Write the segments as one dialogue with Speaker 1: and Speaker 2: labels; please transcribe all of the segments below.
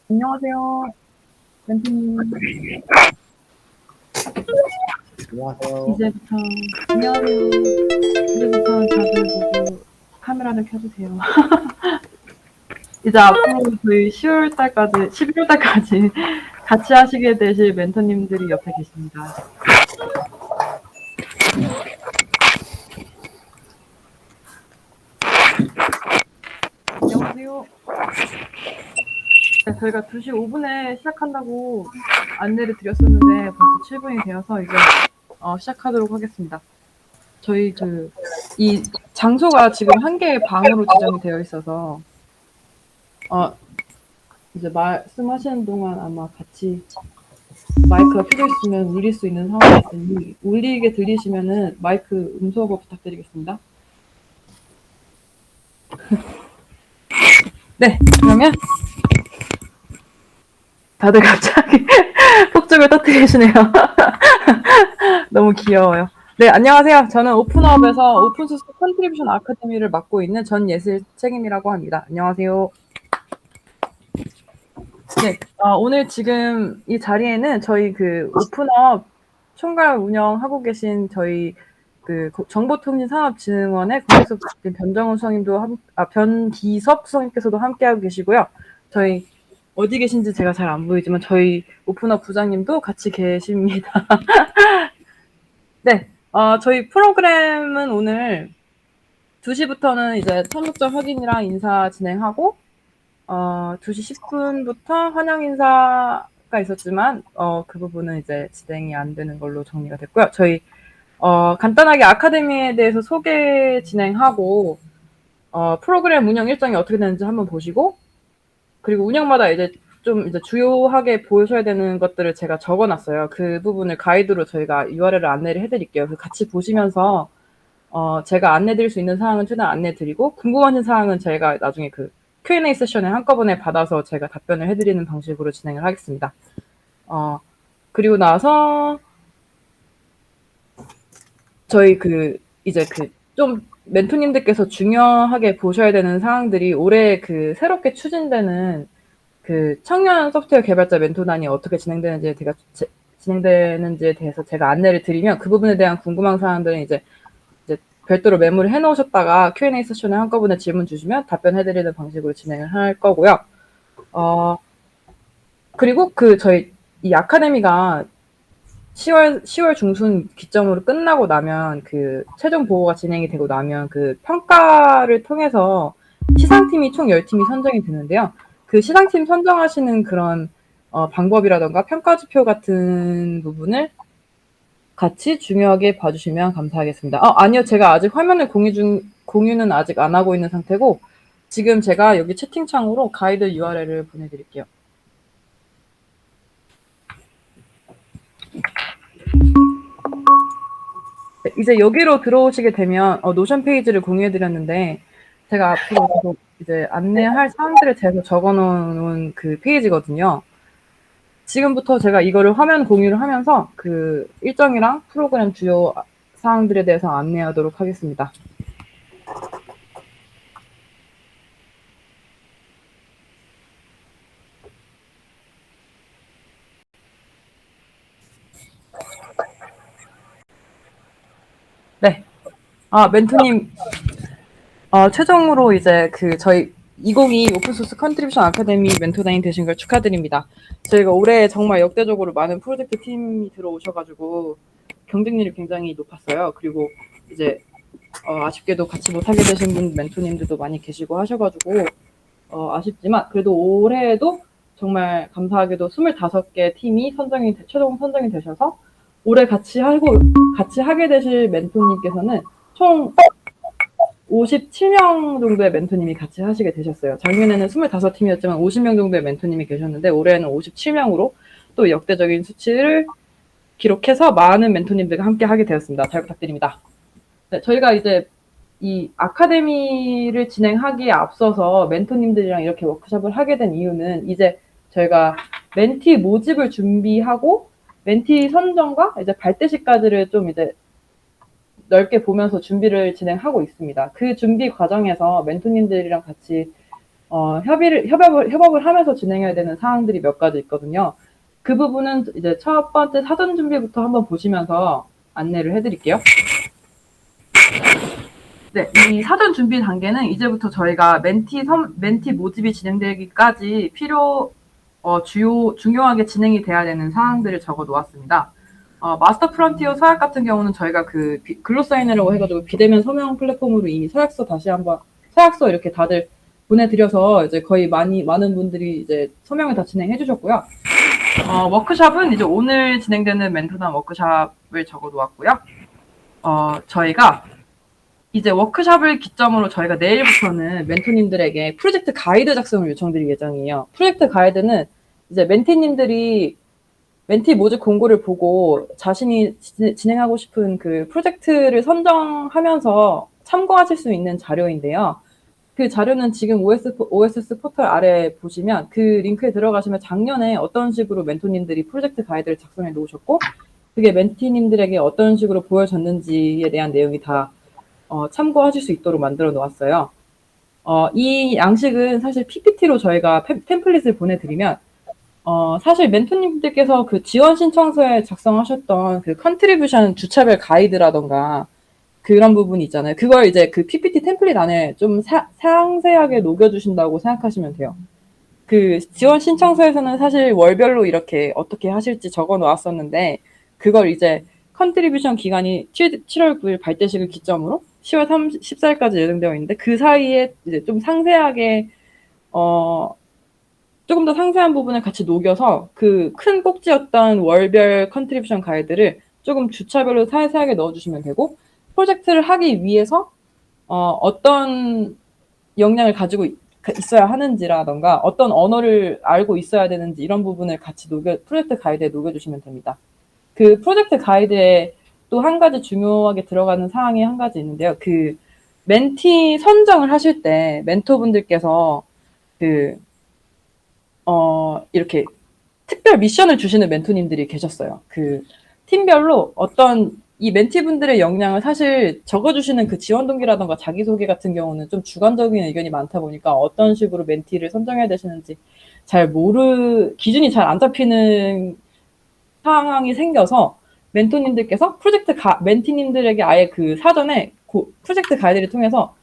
Speaker 1: 안녕하세요, 멘토님.
Speaker 2: 안녕하세요.
Speaker 1: 이제부터 안녕하세요. 이제부터 다들 모두 카메라를 켜주세요. 이제 앞으로 저희 10월 달까지, 11월 달까지 같이 하시게 되실 멘토님들이 옆에 계십니다. 안녕하세요. 네, 저희가 2시 5분에 시작한다고 안내를 드렸었는데 벌써 7분이 되어서 이제 시작하도록 하겠습니다. 저희 이 장소가 지금 한 개의 방으로 지정이 되어 있어서 이제 말씀하시는 동안 아마 같이 마이크가 켜져 있으면 울릴 수 있는 상황이 있으니 울리게 들리시면은 마이크 음소거 부탁드리겠습니다. 네, 그러면 다들 갑자기 폭죽을 터뜨리시네요. 너무 귀여워요. 네, 안녕하세요. 저는 오픈업에서 오픈소스 컨트리뷰션 아카데미를 맡고 있는 전예슬 책임이라고 합니다. 안녕하세요. 네, 오늘 지금 이 자리에는 저희 오픈업 총괄 운영하고 계신 저희 정보통신산업진흥원의 공익섭 변정훈 수석님도 변기섭 수석님께서도 함께하고 계시고요. 저희 어디 계신지 제가 잘 안 보이지만 저희 오픈업 부장님도 같이 계십니다. 네, 저희 프로그램은 오늘 2시부터는 이제 참석자 확인이랑 인사 진행하고 2시 10분부터 환영 인사가 있었지만 그 부분은 이제 진행이 안 되는 걸로 정리가 됐고요. 저희 간단하게 아카데미에 대해서 소개 진행하고 프로그램 운영 일정이 어떻게 되는지 한번 보시고 그리고 운영마다 이제 좀 이제 주요하게 보셔야 되는 것들을 제가 적어놨어요. 그 부분을 가이드로 저희가 URL을 안내를 해드릴게요. 그래서 같이 보시면서 제가 안내드릴 수 있는 사항은 최대한 안내드리고 궁금하신 사항은 저희가 나중에 Q&A 세션에 한꺼번에 받아서 제가 답변을 해드리는 방식으로 진행을 하겠습니다. 그리고 나서 저희 이제 좀 멘토님들께서 중요하게 보셔야 되는 사항들이 올해 새롭게 추진되는 청년 소프트웨어 개발자 멘토단이 어떻게 진행되는지에 대해서 제가 안내를 드리면 그 부분에 대한 궁금한 사항들은 이제 별도로 메모를 해놓으셨다가 Q&A 세션에 한꺼번에 질문 주시면 답변해드리는 방식으로 진행을 할 거고요. 그리고 저희 이 아카데미가 10월 중순 기점으로 끝나고 나면 최종 보고가 진행이 되고 나면 평가를 통해서 시상팀이 총 10팀이 선정이 되는데요. 시상팀 선정하시는 그런 방법이라던가 평가지표 같은 부분을 같이 중요하게 봐주시면 감사하겠습니다. 아니요. 제가 아직 화면을 공유는 아직 안 하고 있는 상태고 지금 제가 여기 채팅창으로 가이드 URL을 보내드릴게요. 이제 여기로 들어오시게 되면 노션 페이지를 공유해드렸는데 제가 앞으로 이제 안내할 사항들에 대해서 적어놓은 페이지거든요. 지금부터 제가 이거를 화면 공유를 하면서 일정이랑 프로그램 주요 사항들에 대해서 안내하도록 하겠습니다. 네. 멘토님, 최종으로 이제 저희 2022 오픈소스 컨트리뷰션 아카데미 멘토단이 되신 걸 축하드립니다. 저희가 올해 정말 역대적으로 많은 프로젝트 팀이 들어오셔가지고 경쟁률이 굉장히 높았어요. 그리고 이제 아쉽게도 같이 못하게 되신 분 멘토님들도 많이 계시고 하셔가지고 아쉽지만 그래도 올해에도 정말 감사하게도 25개 팀이 최종 선정이 되셔서 올해 같이 하게 되실 멘토님께서는 총 57명 정도의 멘토님이 같이 하시게 되셨어요. 작년에는 25팀이었지만 50명 정도의 멘토님이 계셨는데 올해는 57명으로 또 역대적인 수치를 기록해서 많은 멘토님들과 함께 하게 되었습니다. 잘 부탁드립니다. 네, 저희가 이제 이 아카데미를 진행하기에 앞서서 멘토님들이랑 이렇게 워크숍을 하게 된 이유는 이제 저희가 멘티 모집을 준비하고 멘티 선정과 이제 발대식까지를 좀 이제 넓게 보면서 준비를 진행하고 있습니다. 그 준비 과정에서 멘토님들이랑 같이 협업을 하면서 진행해야 되는 사항들이 몇 가지 있거든요. 그 부분은 이제 첫 번째 사전 준비부터 한번 보시면서 안내를 해드릴게요. 네, 이 사전 준비 단계는 이제부터 저희가 멘티 모집이 진행되기까지 중요하게 진행이 돼야 되는 사항들을 적어 놓았습니다. 마스터 프론티어 서약 같은 경우는 저희가 그 글로사인이라고 해가지고 비대면 서명 플랫폼으로 이미 서약서 이렇게 다들 보내드려서 이제 거의 많은 분들이 이제 서명을 다 진행해 주셨고요. 워크샵은 이제 오늘 진행되는 멘토단 워크샵을 적어 놓았고요. 저희가 이제 워크샵을 기점으로 저희가 내일부터는 멘토님들에게 프로젝트 가이드 작성을 요청드릴 예정이에요. 프로젝트 가이드는 이제 멘티님들이 멘티 모집 공고를 보고 자신이 진행하고 싶은 그 프로젝트를 선정하면서 참고하실 수 있는 자료인데요. 그 자료는 지금 OSS 포털 아래 보시면 그 링크에 들어가시면 작년에 어떤 식으로 멘토님들이 프로젝트 가이드를 작성해 놓으셨고 그게 멘티님들에게 어떤 식으로 보여졌는지에 대한 내용이 다 참고하실 수 있도록 만들어 놓았어요. 이 양식은 사실 PPT로 저희가 템플릿을 보내드리면 사실 멘토님들께서 그 지원 신청서에 작성하셨던 그 컨트리뷰션 주차별 가이드라던가 그런 부분이 있잖아요. 그걸 이제 그 PPT 템플릿 안에 좀 상세하게 녹여주신다고 생각하시면 돼요. 그 지원 신청서에서는 사실 월별로 이렇게 어떻게 하실지 적어 놓았었는데 그걸 이제 컨트리뷰션 기간이 7월 9일 발대식을 기점으로 10월 14일까지 예정되어 있는데 그 사이에 이제 좀 상세하게 조금 더 상세한 부분을 같이 녹여서 그 큰 꼭지였던 월별 컨트리뷰션 가이드를 조금 주차별로 상세하게 넣어주시면 되고 프로젝트를 하기 위해서 어떤 역량을 가지고 있어야 하는지라던가 어떤 언어를 알고 있어야 되는지 이런 부분을 같이 프로젝트 가이드에 녹여주시면 됩니다. 그 프로젝트 가이드에 또 한 가지 중요하게 들어가는 사항이 한 가지 있는데요. 그 멘티 선정을 하실 때 멘토분들께서 이렇게 특별 미션을 주시는 멘토님들이 계셨어요. 그 팀별로 이 멘티분들의 역량을 사실 적어주시는 그 지원 동기라던가 자기소개 같은 경우는 좀 주관적인 의견이 많다 보니까 어떤 식으로 멘티를 선정해야 되시는지 기준이 잘 안 잡히는 상황이 생겨서 멘토님들께서 멘티님들에게 아예 그 사전에 프로젝트 가이드를 통해서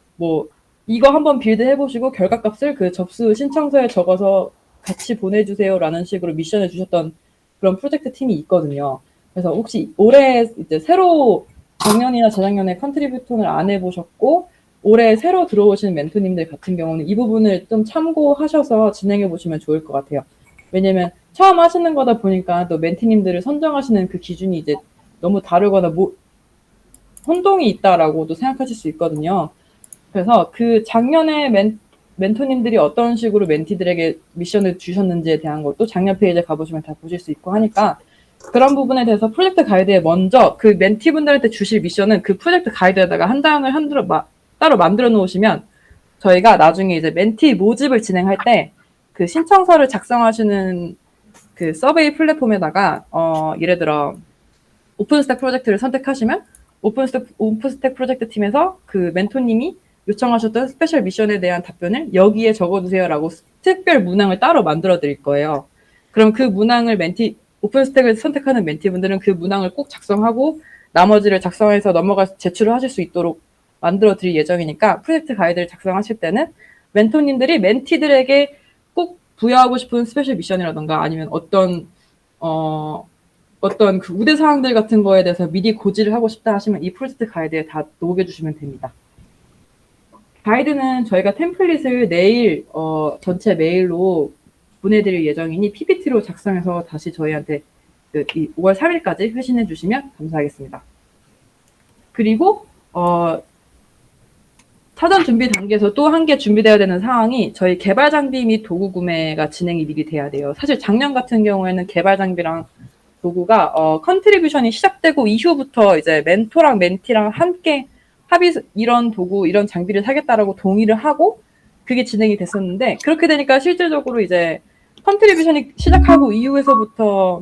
Speaker 1: 이거 한번 빌드 해보시고 결과값을 그 접수 신청서에 적어서 같이 보내주세요라는 식으로 미션을 주셨던 그런 프로젝트 팀이 있거든요. 그래서 혹시 올해 이제 새로 작년이나 재작년에 컨트리뷰톤을 안 해보셨고 올해 새로 들어오신 멘토님들 같은 경우는 이 부분을 좀 참고하셔서 진행해 보시면 좋을 것 같아요. 왜냐면 처음 하시는 거다 보니까 또 멘티님들을 선정하시는 그 기준이 이제 너무 다르거나 혼동이 있다라고도 생각하실 수 있거든요. 그래서 그 작년에 멘토님들이 어떤 식으로 멘티들에게 미션을 주셨는지에 대한 것도 작년 페이지에 가보시면 다 보실 수 있고 하니까 그런 부분에 대해서 프로젝트 가이드에 먼저 그 멘티분들한테 주실 미션은 그 프로젝트 가이드에다가 한 장을 따로 만들어 놓으시면 저희가 나중에 이제 멘티 모집을 진행할 때 그 신청서를 작성하시는 그 서베이 플랫폼에다가 예를 들어 오픈스택 프로젝트를 선택하시면 오픈스택 프로젝트 팀에서 그 멘토님이 요청하셨던 스페셜 미션에 대한 답변을 여기에 적어주세요라고 특별 문항을 따로 만들어 드릴 거예요. 그럼 그 문항을 오픈스택을 선택하는 멘티분들은 그 문항을 꼭 작성하고 나머지를 작성해서 제출을 하실 수 있도록 만들어 드릴 예정이니까 프로젝트 가이드를 작성하실 때는 멘토님들이 멘티들에게 꼭 부여하고 싶은 스페셜 미션이라던가 아니면 어떤 어떤 그 우대 사항들 같은 거에 대해서 미리 고지를 하고 싶다 하시면 이 프로젝트 가이드에 다 녹여주시면 됩니다. 가이드는 저희가 템플릿을 내일 전체 메일로 보내드릴 예정이니 PPT로 작성해서 다시 저희한테 이 5월 3일까지 회신해 주시면 감사하겠습니다. 그리고 사전 준비 단계에서 또 한 개 준비되어야 되는 사항이 저희 개발 장비 및 도구 구매가 진행이 미리 돼야 돼요. 사실 작년 같은 경우에는 개발 장비랑 도구가 컨트리뷰션이 시작되고 이후부터 이제 멘토랑 멘티랑 함께 이런 도구, 이런 장비를 사겠다라고 동의를 하고 그게 진행이 됐었는데 그렇게 되니까 실질적으로 이제 컨트리뷰션이 시작하고 이후에서부터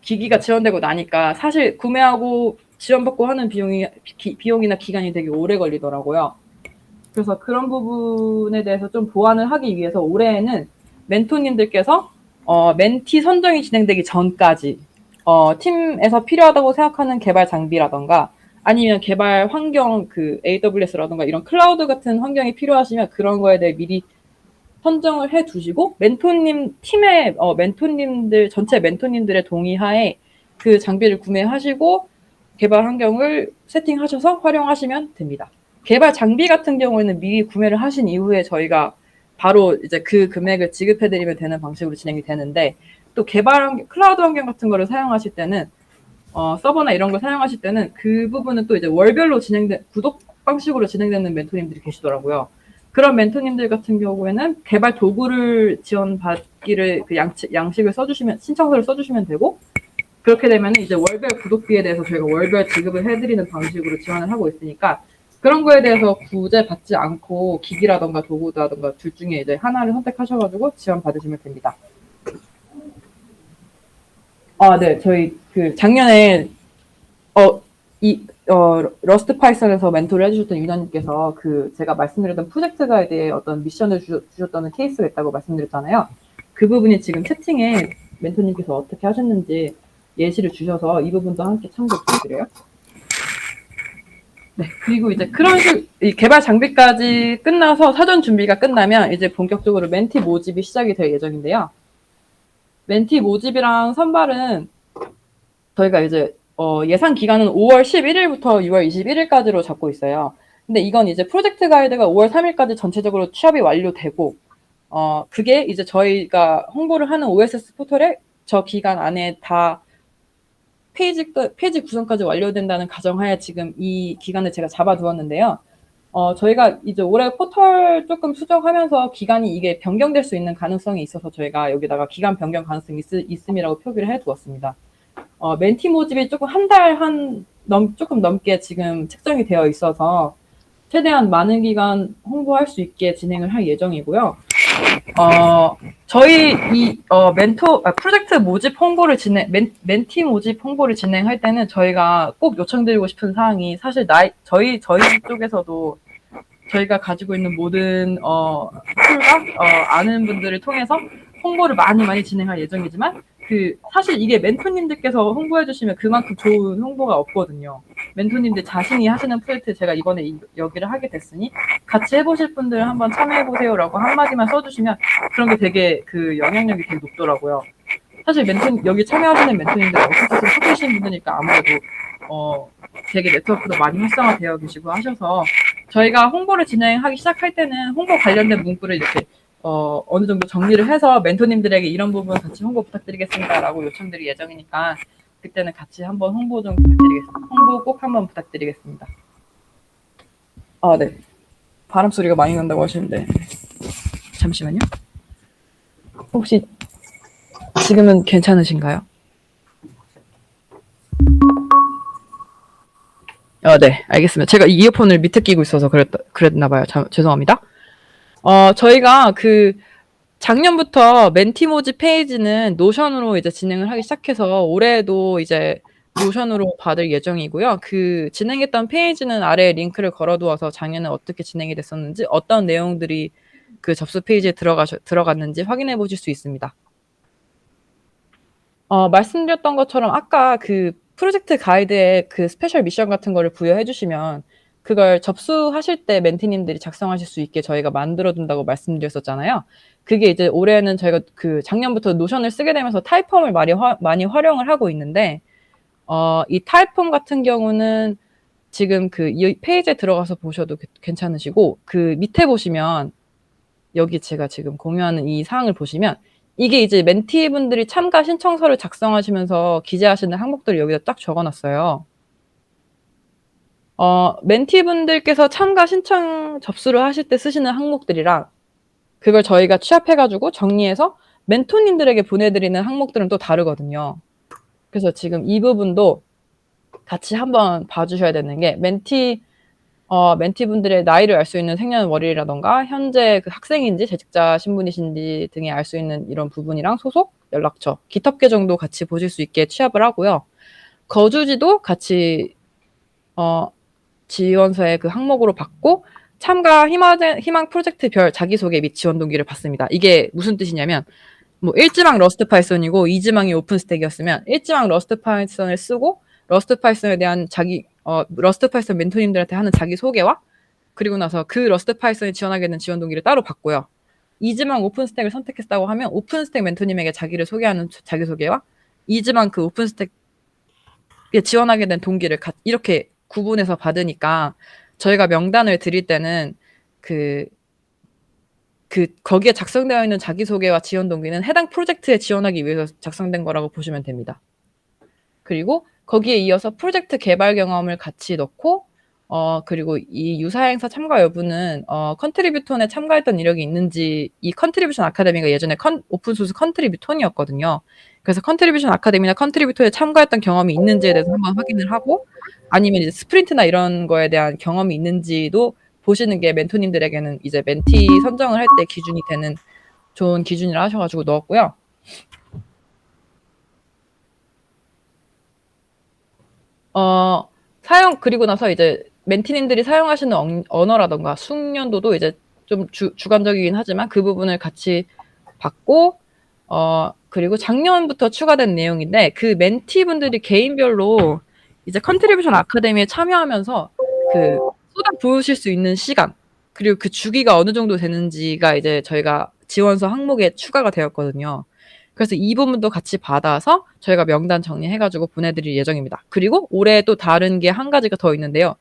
Speaker 1: 기기가 지원되고 나니까 사실 구매하고 지원받고 하는 비용이나 기간이 되게 오래 걸리더라고요. 그래서 그런 부분에 대해서 좀 보완을 하기 위해서 올해에는 멘토님들께서 멘티 선정이 진행되기 전까지 팀에서 필요하다고 생각하는 개발 장비라던가 아니면 개발 환경 그 AWS라던가 이런 클라우드 같은 환경이 필요하시면 그런 거에 대해 미리 선정을 해 두시고 멘토님 팀의 멘토님들 전체 멘토님들의 동의하에 그 장비를 구매하시고 개발 환경을 세팅하셔서 활용하시면 됩니다. 개발 장비 같은 경우에는 미리 구매를 하신 이후에 저희가 바로 이제 그 금액을 지급해드리면 되는 방식으로 진행이 되는데 또 개발 클라우드 환경 같은 거를 사용하실 때는 서버나 이런 걸 사용하실 때는 그 부분은 또 이제 월별로 구독 방식으로 진행되는 멘토님들이 계시더라고요. 그런 멘토님들 같은 경우에는 개발 도구를 지원받기를 그 양식을 써주시면 신청서를 써주시면 되고 그렇게 되면 이제 월별 구독비에 대해서 저희가 월별 지급을 해드리는 방식으로 지원을 하고 있으니까 그런 거에 대해서 구제 받지 않고 기기라던가 도구라던가 둘 중에 이제 하나를 선택하셔가지고 지원 받으시면 됩니다. 네, 저희 그 작년에 러스트 파이썬에서 멘토를 해주셨던 유나님께서 그 제가 말씀드렸던 프로젝트 가이드에 어떤 미션을 주셨다는 케이스가 있다고 말씀드렸잖아요. 그 부분이 지금 채팅에 멘토님께서 어떻게 하셨는지 예시를 주셔서 이 부분도 함께 참고 부탁드려요. 네, 그리고 이제 이 개발 장비까지 끝나서 사전 준비가 끝나면 이제 본격적으로 멘티 모집이 시작이 될 예정인데요. 멘티 모집이랑 선발은 저희가 이제 예상 기간은 5월 11일부터 6월 21일까지로 잡고 있어요. 근데 이건 이제 프로젝트 가이드가 5월 3일까지 전체적으로 취업이 완료되고 그게 이제 저희가 홍보를 하는 OSS 포털에 저 기간 안에 다 페이지 구성까지 완료된다는 가정하에 지금 이 기간을 제가 잡아두었는데요. 저희가 이제 올해 포털 조금 수정하면서 기간이 이게 변경될 수 있는 가능성이 있어서 저희가 여기다가 기간 변경 가능성이 있음이라고 표기를 해두었습니다. 멘티 모집이 조금 조금 넘게 지금 책정이 되어 있어서 최대한 많은 기간 홍보할 수 있게 진행을 할 예정이고요. 저희 프로젝트 모집 홍보를 멘티 모집 홍보를 진행할 때는 저희가 꼭 요청드리고 싶은 사항이 사실 저희 쪽에서도 저희가 가지고 있는 모든 툴과 아는 분들을 통해서 홍보를 많이 진행할 예정이지만 사실 이게 멘토님들께서 홍보해 주시면 그만큼 좋은 홍보가 없거든요. 멘토님들 자신이 하시는 프로젝트 제가 이번에 여기를 하게 됐으니 같이 해보실 분들 한번 참여해보세요라고 한마디만 써주시면 그런 게 되게 그 영향력이 되게 높더라고요. 사실 여기 참여하시는 멘토님들 어떻게 하시는 분들이니까 아무래도 되게 네트워크도 많이 활성화되어 계시고 하셔서 저희가 홍보를 진행하기 시작할 때는 홍보 관련된 문구를 이렇게 어느 정도 정리를 해서 멘토님들에게 이런 부분 같이 홍보 부탁드리겠습니다라고 요청드릴 예정이니까 그때는 같이 한번 홍보 좀 부탁드리겠습니다. 홍보 꼭 한번 부탁드리겠습니다. 네. 바람 소리가 많이 난다고 하시는데 잠시만요. 혹시 지금은 괜찮으신가요? 네, 알겠습니다. 제가 이어폰을 밑에 끼고 있어서 그랬나봐요. 죄송합니다. 저희가 작년부터 멘티 모집 페이지는 노션으로 이제 진행을 하기 시작해서 올해도 이제 노션으로 받을 예정이고요. 그 진행했던 페이지는 아래에 링크를 걸어두어서 작년에 어떻게 진행이 됐었는지 어떤 내용들이 그 접수 페이지에 들어갔는지 확인해 보실 수 있습니다. 말씀드렸던 것처럼 아까 그 프로젝트 가이드에 그 스페셜 미션 같은 거를 부여해 주시면 그걸 접수하실 때 멘티님들이 작성하실 수 있게 저희가 만들어둔다고 말씀드렸었잖아요. 그게 이제 올해는 저희가 그 작년부터 노션을 쓰게 되면서 타입펌을 많이 활용을 하고 있는데, 이 타입펌 같은 경우는 지금 이 페이지에 들어가서 보셔도 괜찮으시고, 그 밑에 보시면 여기 제가 지금 공유하는 이 사항을 보시면 이게 이제 멘티분들이 참가 신청서를 작성하시면서 기재하시는 항목들을 여기다 딱 적어놨어요. 멘티분들께서 참가 신청 접수를 하실 때 쓰시는 항목들이랑 그걸 저희가 취합해가지고 정리해서 멘토님들에게 보내드리는 항목들은 또 다르거든요. 그래서 지금 이 부분도 같이 한번 봐주셔야 되는 게 멘티분들의 나이를 알 수 있는 생년월일이라던가 현재 그 학생인지 재직자 신분이신지 등에 알 수 있는 이런 부분이랑 소속, 연락처, GitHub 계정도 같이 보실 수 있게 취합을 하고요. 거주지도 같이 지원서의 그 항목으로 받고 참가 희망 프로젝트별 자기소개 및 지원 동기를 받습니다. 이게 무슨 뜻이냐면 뭐 1지망 러스트 파이썬이고 2지망이 오픈스택이었으면 1지망 러스트 파이썬을 쓰고 러스트 파이썬에 대한 러스트 파이썬 멘토님들한테 하는 자기소개와 그리고 나서 그 러스트 파이썬에 지원하게 된 지원 동기를 따로 받고요. 2지망 오픈스택을 선택했다고 하면 오픈스택 멘토님에게 자기를 소개하는 자기소개와 2지망 그 오픈스택에 지원하게 된 동기를 이렇게 구분해서 받으니까 저희가 명단을 드릴 때는 거기에 작성되어 있는 자기소개와 지원 동기는 해당 프로젝트에 지원하기 위해서 작성된 거라고 보시면 됩니다. 그리고 거기에 이어서 프로젝트 개발 경험을 같이 넣고 그리고 이 유사행사 참가 여부는 컨트리뷰톤에 참가했던 이력이 있는지, 이 컨트리뷰션 아카데미가 예전에 오픈소스 컨트리뷰톤이었거든요. 그래서 컨트리뷰션 아카데미나 컨트리뷰톤에 참가했던 경험이 있는지에 대해서 한번 확인을 하고 아니면 이제 스프린트나 이런 거에 대한 경험이 있는지도 보시는 게 멘토님들에게는 이제 멘티 선정을 할 때 기준이 되는 좋은 기준이라 하셔가지고 넣었고요. 그리고 나서 이제 멘티님들이 사용하시는 언어라던가 숙련도도 이제 좀 주관적이긴 하지만 그 부분을 같이 받고, 그리고 작년부터 추가된 내용인데 그 멘티분들이 개인별로 이제 컨트리뷰션 아카데미에 참여하면서 쏟아 부으실 수 있는 시간, 그리고 그 주기가 어느 정도 되는지가 이제 저희가 지원서 항목에 추가가 되었거든요. 그래서 이 부분도 같이 받아서 저희가 명단 정리해가지고 보내드릴 예정입니다. 그리고 올해 또 다른 게 한 가지가 더 있는데요.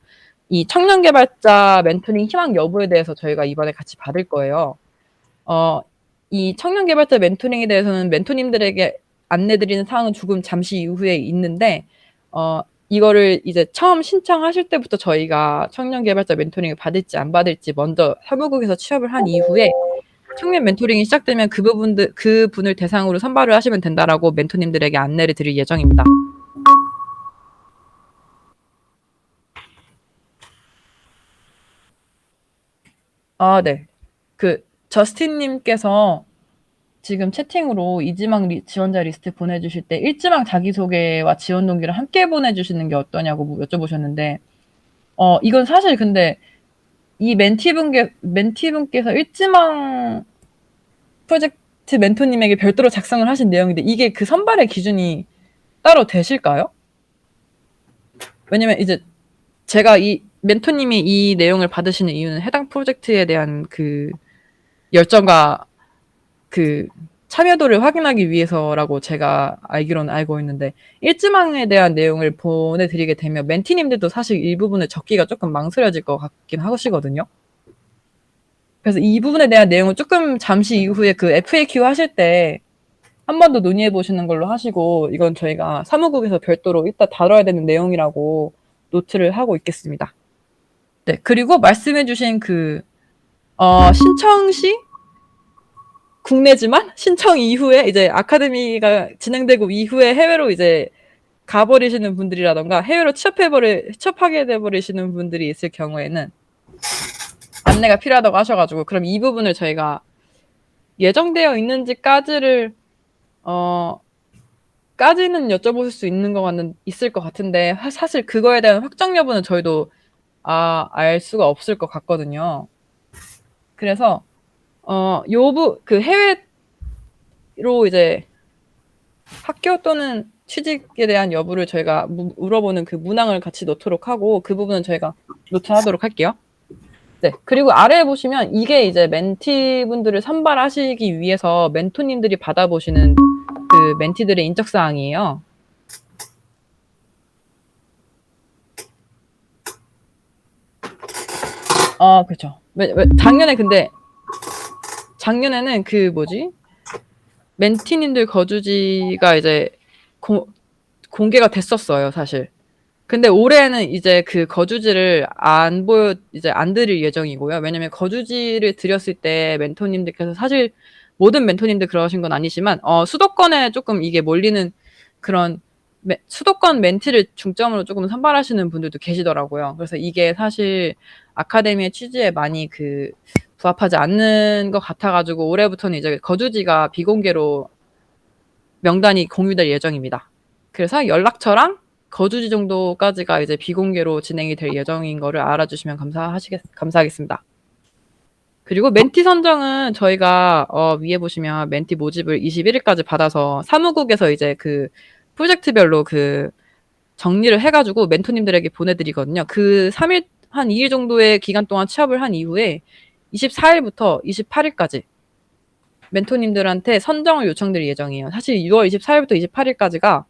Speaker 1: 이 청년 개발자 멘토링 희망 여부에 대해서 저희가 이번에 같이 받을 거예요. 이 청년 개발자 멘토링에 대해서는 멘토님들에게 안내드리는 사항은 조금 잠시 이후에 있는데, 이거를 이제 처음 신청하실 때부터 저희가 청년 개발자 멘토링을 받을지 안 받을지 먼저 사무국에서 취합을 한 이후에 청년 멘토링이 시작되면 그 분을 대상으로 선발을 하시면 된다라고 멘토님들에게 안내를 드릴 예정입니다. 네. 저스틴님께서 지금 채팅으로 이지망 지원자 리스트 보내주실 때 1지망 자기소개와 지원 동기를 함께 보내주시는 게 어떠냐고 여쭤보셨는데, 이건 사실 근데 이 멘티분께서 1지망 프로젝트 멘토님에게 별도로 작성을 하신 내용인데 이게 그 선발의 기준이 따로 되실까요? 왜냐면 이제 제가 이 멘토님이 이 내용을 받으시는 이유는 해당 프로젝트에 대한 그 열정과 그 참여도를 확인하기 위해서라고 제가 알기로는 알고 있는데 1지망에 대한 내용을 보내드리게 되면 멘티님들도 사실 일부분을 적기가 조금 망설여질 것 같긴 하시거든요. 그래서 이 부분에 대한 내용을 조금 잠시 이후에 그 FAQ 하실 때 한 번 더 논의해 보시는 걸로 하시고, 이건 저희가 사무국에서 별도로 이따 다뤄야 되는 내용이라고 노트를 하고 있겠습니다. 네, 그리고 말씀해 주신 신청 시 국내지만 신청 이후에 이제 아카데미가 진행되고 이후에 해외로 이제 가버리시는 분들이라던가 해외로 취업하게 돼버리시는 분들이 있을 경우에는 안내가 필요하다고 하셔가지고, 그럼 이 부분을 저희가 예정되어 있는지까지는 여쭤보실 수 있을 것 같은데 사실 그거에 대한 확정 여부는 저희도 알 수가 없을 것 같거든요. 그래서 해외로 이제 학교 또는 취직에 대한 여부를 저희가 물어보는 그 문항을 같이 넣도록 하고 그 부분은 저희가 노트하도록 할게요. 네. 그리고 아래에 보시면 이게 이제 멘티분들을 선발하시기 위해서 멘토님들이 받아보시는 그 멘티들의 인적사항이에요. 그렇죠. 작년에는 그 뭐지? 멘티님들 거주지가 이제 공개가 됐었어요, 사실. 근데 올해는 이제 그 거주지를 안 드릴 예정이고요. 왜냐면 거주지를 드렸을 때 멘토님들께서 사실 모든 멘토님들 그러신 건 아니지만, 수도권에 조금 이게 몰리는 그런 수도권 멘티를 중점으로 조금 선발하시는 분들도 계시더라고요. 그래서 이게 사실 아카데미의 취지에 많이 부합하지 않는 것 같아가지고 올해부터는 이제 거주지가 비공개로 명단이 공유될 예정입니다. 그래서 연락처랑 거주지 정도까지가 이제 비공개로 진행이 될 예정인 거를 알아주시면 감사하겠습니다. 그리고 멘티 선정은 저희가 위에 보시면 멘티 모집을 21일까지 받아서 사무국에서 이제 그 프로젝트별로 정리를 해가지고 멘토님들에게 보내드리거든요. 그 3일, 한 2일 정도의 기간 동안 취업을 한 이후에 24일부터 28일까지 멘토님들한테 선정을 요청드릴 예정이에요. 사실 6월 24일부터 28일까지가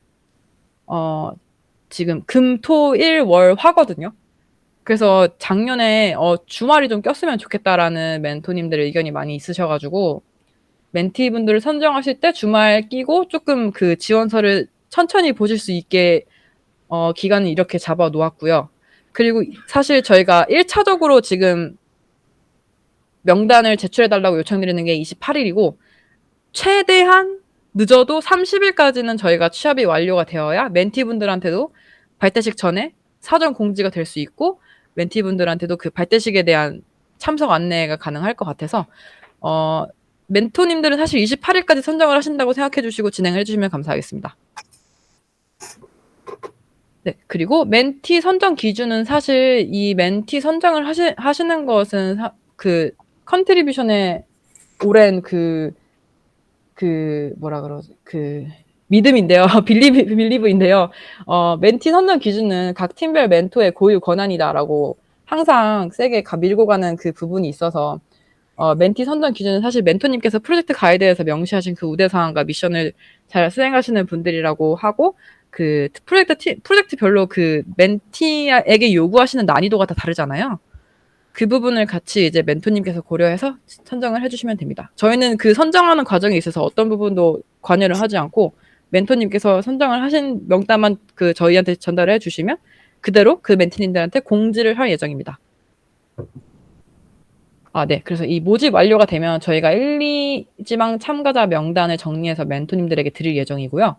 Speaker 1: 지금 금, 토, 일, 월, 화거든요. 그래서 작년에 주말이 좀 꼈으면 좋겠다라는 멘토님들의 의견이 많이 있으셔가지고 멘티분들을 선정하실 때 주말 끼고 조금 그 지원서를 천천히 보실 수 있게 기간을 이렇게 잡아 놓았고요. 그리고 사실 저희가 1차적으로 지금 명단을 제출해달라고 요청드리는 게 28일이고 최대한 늦어도 30일까지는 저희가 취업이 완료가 되어야 멘티분들한테도 발대식 전에 사전 공지가 될 수 있고 멘티분들한테도 그 발대식에 대한 참석 안내가 가능할 것 같아서 멘토님들은 사실 28일까지 선정을 하신다고 생각해 주시고 진행을 해주시면 감사하겠습니다. 네, 그리고 멘티 선정 기준은 사실 이 멘티 선정을 하시는 것은 컨트리뷰션의 오랜 믿음인데요. 빌리브인데요. 멘티 선정 기준은 각 팀별 멘토의 고유 권한이다라고 항상 세게 밀고 가는 그 부분이 있어서 멘티 선정 기준은 사실 멘토님께서 프로젝트 가이드에서 명시하신 그 우대사항과 미션을 잘 수행하시는 분들이라고 하고 그 프로젝트별로 그 멘티에게 요구하시는 난이도가 다 다르잖아요. 그 부분을 같이 이제 멘토님께서 고려해서 선정을 해주시면 됩니다. 저희는 그 선정하는 과정에 있어서 어떤 부분도 관여를 하지 않고 멘토님께서 선정을 하신 명단만 저희한테 전달해 주시면 그대로 그 멘티님들한테 공지를 할 예정입니다. 네. 그래서 이 모집 완료가 되면 저희가 1, 2지망 참가자 명단을 정리해서 멘토님들에게 드릴 예정이고요.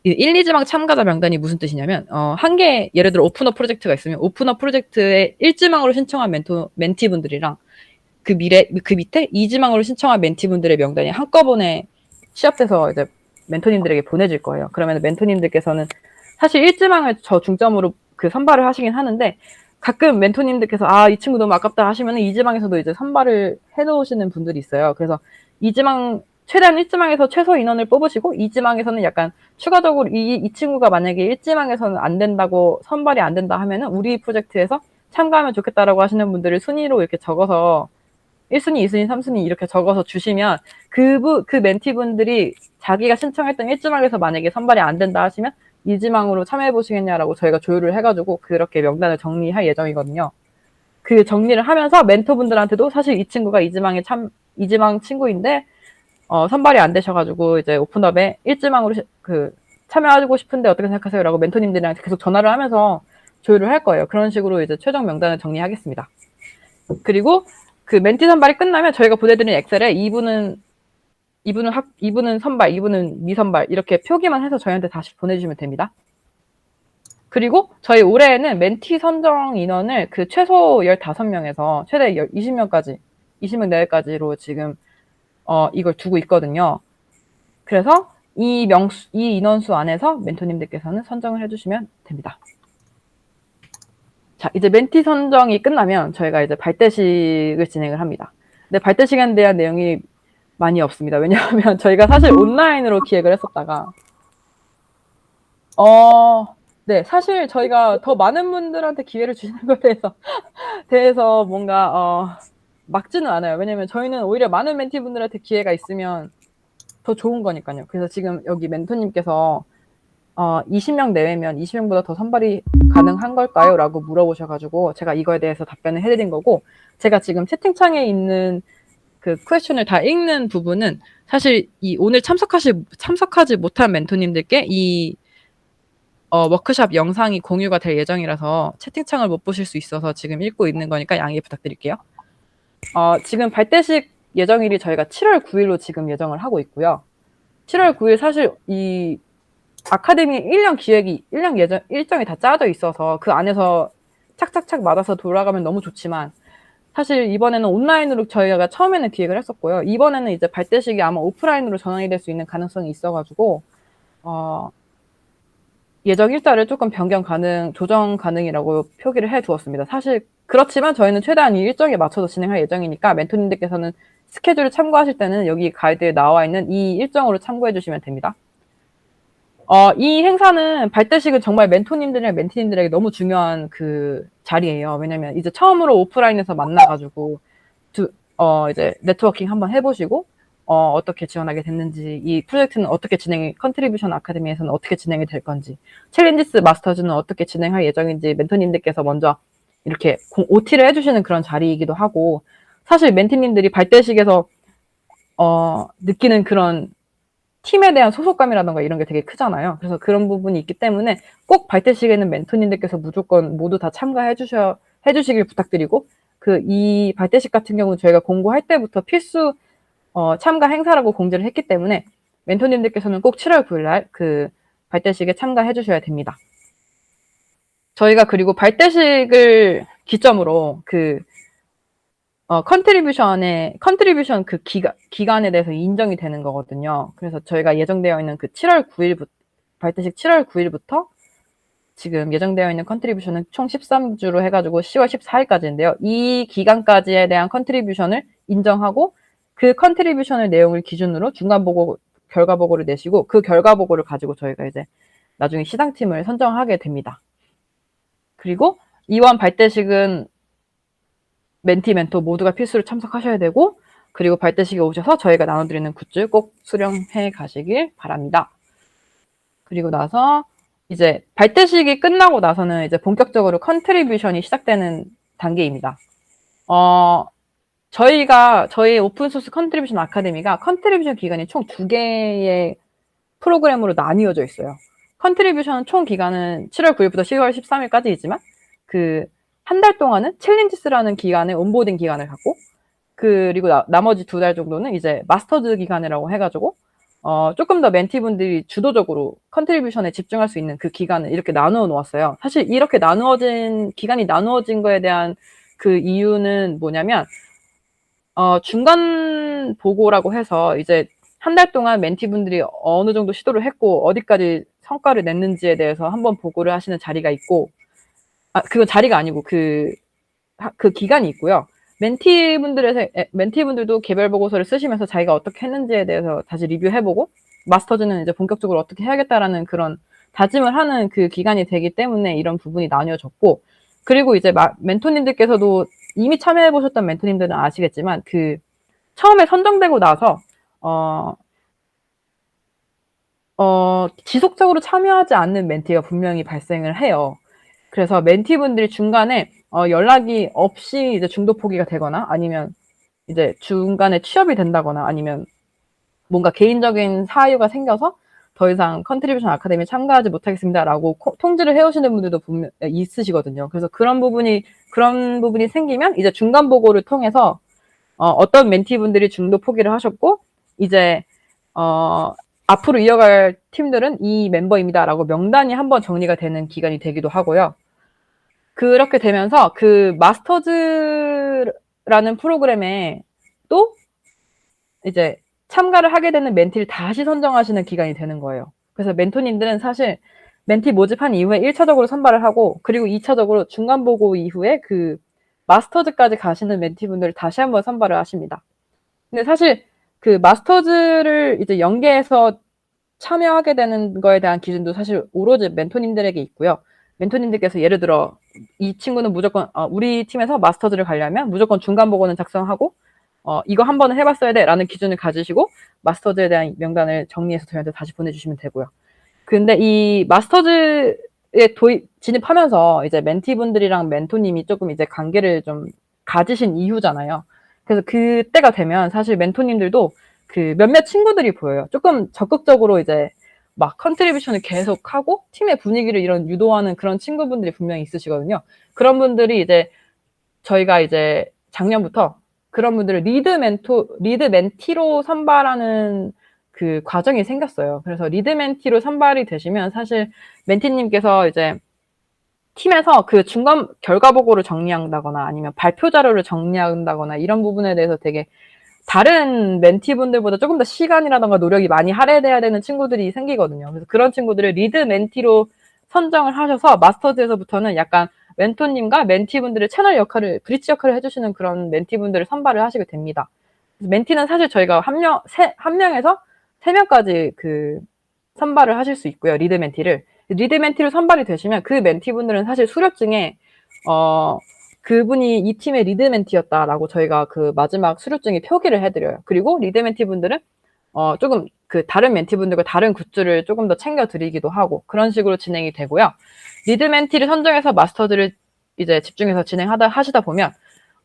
Speaker 1: 이 1, 2지망 참가자 명단이 무슨 뜻이냐면 한 개 예를 들어 오픈업 프로젝트가 있으면 오픈업 프로젝트에 1지망으로 신청한 멘티분들이랑 그 밑에 2지망으로 신청한 멘티분들의 명단이 한꺼번에 시합돼서 이제 멘토님들에게 보내질 거예요. 그러면 멘토님들께서는 사실 1지망을 저 중점으로 선발을 하시긴 하는데 가끔 멘토님들께서 이 친구 너무 아깝다 하시면 2지망에서도 이제 선발을 해놓으시는 분들이 있어요. 그래서 2지망 최대한 1지망에서 최소 인원을 뽑으시고 2지망에서는 약간 추가적으로 이 친구가 만약에 1지망에서는 안 된다고 선발이 안 된다 하면은 우리 프로젝트에서 참가하면 좋겠다라고 하시는 분들을 순위로 이렇게 적어서 1순위, 2순위, 3순위 이렇게 적어서 주시면 그 멘티분들이 자기가 신청했던 1지망에서 만약에 선발이 안 된다 하시면 2지망으로 참여해 보시겠냐라고 저희가 조율을 해가지고 그렇게 명단을 정리할 예정이거든요. 그 정리를 하면서 멘토분들한테도 사실 이 친구가 2지망 친구인데 선발이 안 되셔가지고 이제 오픈업에 1지망으로 참여하고 싶은데 어떻게 생각하세요? 라고 멘토님들이랑 계속 전화를 하면서 조율을 할 거예요. 그런 식으로 이제 최종 명단을 정리하겠습니다. 그리고 그 멘티 선발이 끝나면 저희가 보내드리는 엑셀에 이분은 선발, 이분은 미선발 이렇게 표기만 해서 저희한테 다시 보내주시면 됩니다. 그리고 저희 올해에는 멘티 선정 인원을 최소 15명에서 최대 20명 내외까지로 지금 이걸 두고 있거든요. 그래서 이 인원수 안에서 멘토님들께서는 선정을 해주시면 됩니다. 자, 이제 멘티 선정이 끝나면 저희가 이제 발대식을 진행을 합니다. 근데 발대식에 대한 내용이 많이 없습니다. 왜냐하면 저희가 사실 온라인으로 기획을 했었다가 네. 사실 저희가 더 많은 분들한테 기회를 주시는 것에 대해서 뭔가 막지는 않아요. 왜냐면 저희는 오히려 많은 멘티분들한테 기회가 있으면 더 좋은 거니까요. 그래서 지금 여기 멘토님께서 20명 내외면 20명보다 더 선발이 가능한 걸까요? 라고 물어보셔가지고 제가 이거에 대해서 답변을 해드린 거고, 제가 지금 채팅창에 있는 그 퀘스천을 다 읽는 부분은 사실 이 오늘 참석하지 못한 멘토님들께 이 워크샵 영상이 공유가 될 예정이라서 채팅창을 못 보실 수 있어서 지금 읽고 있는 거니까 양해 부탁드릴게요. 지금 발대식 예정일이 저희가 7월 9일로 지금 예정을 하고 있고요. 7월 9일 사실 이 아카데미 1년 기획이 1년 일정이 다 짜져 있어서 그 안에서 착착착 맞아서 돌아가면 너무 좋지만, 사실 이번에는 온라인으로 저희가 처음에는 기획을 했었고요. 이번에는 이제 발대식이 아마 오프라인으로 전환이 될 수 있는 가능성이 있어가지고 예정 일자를 조금 조정 가능이라고 표기를 해두었습니다. 사실 그렇지만 저희는 최대한 이 일정에 맞춰서 진행할 예정이니까 멘토님들께서는 스케줄을 참고하실 때는 여기 가이드에 나와 있는 이 일정으로 참고해 주시면 됩니다. 이 행사는 발대식은 정말 멘토님들이랑 멘티님들에게 너무 중요한 그 자리예요. 왜냐면 이제 처음으로 오프라인에서 만나가지고 이제 네트워킹 한번 해보시고 어떻게 지원하게 됐는지, 이 프로젝트는 어떻게 컨트리뷰션 아카데미에서는 어떻게 진행이 될 건지, 챌린지스 마스터즈는 어떻게 진행할 예정인지 멘토님들께서 먼저 이렇게 OT를 해주시는 그런 자리이기도 하고, 사실 멘티님들이 발대식에서 느끼는 그런 팀에 대한 소속감이라던가 이런 게 되게 크잖아요. 그래서 그런 부분이 있기 때문에 꼭 발대식에는 멘토님들께서 무조건 모두 다 해주시길 부탁드리고, 이 발대식 같은 경우는 저희가 공고할 때부터 필수 참가 행사라고 공지를 했기 때문에 멘토님들께서는 꼭 7월 9일 날 그 발대식에 참가해 주셔야 됩니다. 저희가 그리고 발대식을 기점으로 컨트리뷰션 그 기간에 대해서 인정이 되는 거거든요. 그래서 저희가 예정되어 있는 그 7월 9일부터, 발대식 7월 9일부터 지금 예정되어 있는 컨트리뷰션은 총 13주로 해가지고 10월 14일까지인데요. 이 기간까지에 대한 컨트리뷰션을 인정하고 그 컨트리뷰션의 내용을 기준으로 결과 보고를 내시고, 그 결과 보고를 가지고 저희가 이제 나중에 시상팀을 선정하게 됩니다. 그리고 이번 발대식은 멘티, 멘토 모두가 필수로 참석하셔야 되고, 그리고 발대식에 오셔서 저희가 나눠드리는 굿즈 꼭 수령해 가시길 바랍니다. 그리고 나서 이제 발대식이 끝나고 나서는 이제 본격적으로 컨트리뷰션이 시작되는 단계입니다. 저희 오픈소스 컨트리뷰션 아카데미가 컨트리뷰션 기간이 총 2개의 프로그램으로 나뉘어져 있어요. 컨트리뷰션 총 기간은 7월 9일부터 10월 13일까지이지만 한 달 동안은 챌린지스라는 기간에 온보딩 기간을 갖고, 그리고 나머지 2달 정도는 이제 마스터즈 기간이라고 해가지고 조금 더 멘티분들이 주도적으로 컨트리뷰션에 집중할 수 있는 그 기간을 이렇게 나누어 놓았어요. 사실 이렇게 기간이 나누어진 거에 대한 그 이유는 뭐냐면, 중간 보고라고 해서 이제 한 달 동안 멘티분들이 어느 정도 시도를 했고 어디까지 성과를 냈는지에 대해서 한번 보고를 하시는 자리가 있고, 그건 자리가 아니고 그 기간이 있고요. 멘티분들도 개별 보고서를 쓰시면서 자기가 어떻게 했는지에 대해서 다시 리뷰해보고, 마스터즈는 이제 본격적으로 어떻게 해야겠다라는 그런 다짐을 하는 그 기간이 되기 때문에 이런 부분이 나뉘어졌고, 그리고 이제 멘토님들께서도 이미 참여해보셨던 멘토님들은 아시겠지만 처음에 선정되고 나서 지속적으로 참여하지 않는 멘티가 분명히 발생을 해요. 그래서 멘티분들이 중간에 연락이 없이 이제 중도 포기가 되거나, 아니면 이제 중간에 취업이 된다거나, 아니면 뭔가 개인적인 사유가 생겨서 더 이상 컨트리뷰션 아카데미에 참가하지 못하겠습니다라고 통지를 해오시는 분들도 분명 있으시거든요. 그래서 그런 부분이 생기면 이제 중간 보고를 통해서 어떤 멘티분들이 중도 포기를 하셨고, 이제 앞으로 이어갈 팀들은 이 멤버입니다라고 명단이 한번 정리가 되는 기간이 되기도 하고요. 그렇게 되면서 그 마스터즈라는 프로그램에 또 이제 참가를 하게 되는 멘티를 다시 선정하시는 기간이 되는 거예요. 그래서 멘토님들은 사실 멘티 모집한 이후에 1차적으로 선발을 하고, 그리고 2차적으로 중간 보고 이후에 그 마스터즈까지 가시는 멘티분들을 다시 한번 선발을 하십니다. 근데 사실 그 마스터즈를 이제 연계해서 참여하게 되는 거에 대한 기준도 사실 오로지 멘토님들에게 있고요. 멘토님들께서 예를 들어 이 친구는 무조건 우리 팀에서 마스터즈를 가려면 무조건 중간 보고는 작성하고 이거 한 번은 해봤어야 돼라는 기준을 가지시고 마스터즈에 대한 명단을 정리해서 저희한테 다시 보내주시면 되고요. 근데 이 마스터즈에 진입하면서 이제 멘티분들이랑 멘토님이 조금 이제 관계를 좀 가지신 이후잖아요. 그래서 그때가 되면 사실 멘토님들도 그 몇몇 친구들이 보여요. 조금 적극적으로 이제 막 컨트리뷰션을 계속 하고 팀의 분위기를 이런 유도하는 그런 친구분들이 분명히 있으시거든요. 그런 분들이 이제 저희가 이제 작년부터 그런 분들을 리드 멘티로 선발하는 그 과정이 생겼어요. 그래서 리드 멘티로 선발이 되시면 사실 멘티님께서 이제 팀에서 그 중간 결과 보고를 정리한다거나 아니면 발표 자료를 정리한다거나 이런 부분에 대해서 되게 다른 멘티분들보다 조금 더 시간이라던가 노력이 많이 할애돼야 되는 친구들이 생기거든요. 그래서 그런 친구들을 리드 멘티로 선정을 하셔서 마스터즈에서부터는 약간 멘토님과 멘티분들의 채널 역할을, 브릿지 역할을 해주시는 그런 멘티분들을 선발을 하시게 됩니다. 멘티는 사실 저희가 한 명에서 3명까지 그 선발을 하실 수 있고요. 리드 멘티를. 리드 멘티로 선발이 되시면 그 멘티분들은 사실 수료증에 그분이 이 팀의 리드 멘티였다라고 저희가 그 마지막 수료증에 표기를 해드려요. 그리고 리드 멘티분들은 조금 그 다른 멘티분들과 다른 굿즈를 조금 더 챙겨드리기도 하고 그런 식으로 진행이 되고요. 리드 멘티를 선정해서 마스터즈를 이제 집중해서 하시다 보면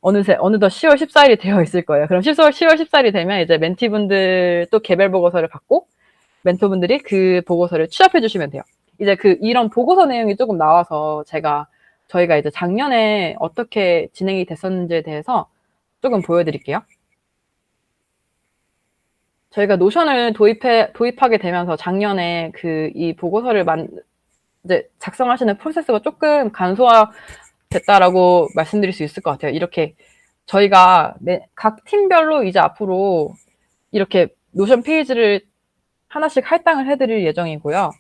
Speaker 1: 어느덧 10월 14일이 되어 있을 거예요. 그럼 10월 14일이 되면 이제 멘티분들 또 개별 보고서를 받고 멘토분들이 그 보고서를 취합해 주시면 돼요. 이제 이런 보고서 내용이 조금 나와서 저희가 이제 작년에 어떻게 진행이 됐었는지에 대해서 조금 보여드릴게요. 저희가 노션을 도입하게 되면서 작년에 이 보고서를 이제 작성하시는 프로세스가 조금 간소화됐다라고 말씀드릴 수 있을 것 같아요. 이렇게 저희가 각 팀별로 이제 앞으로 이렇게 노션 페이지를 하나씩 할당을 해드릴 예정이고요.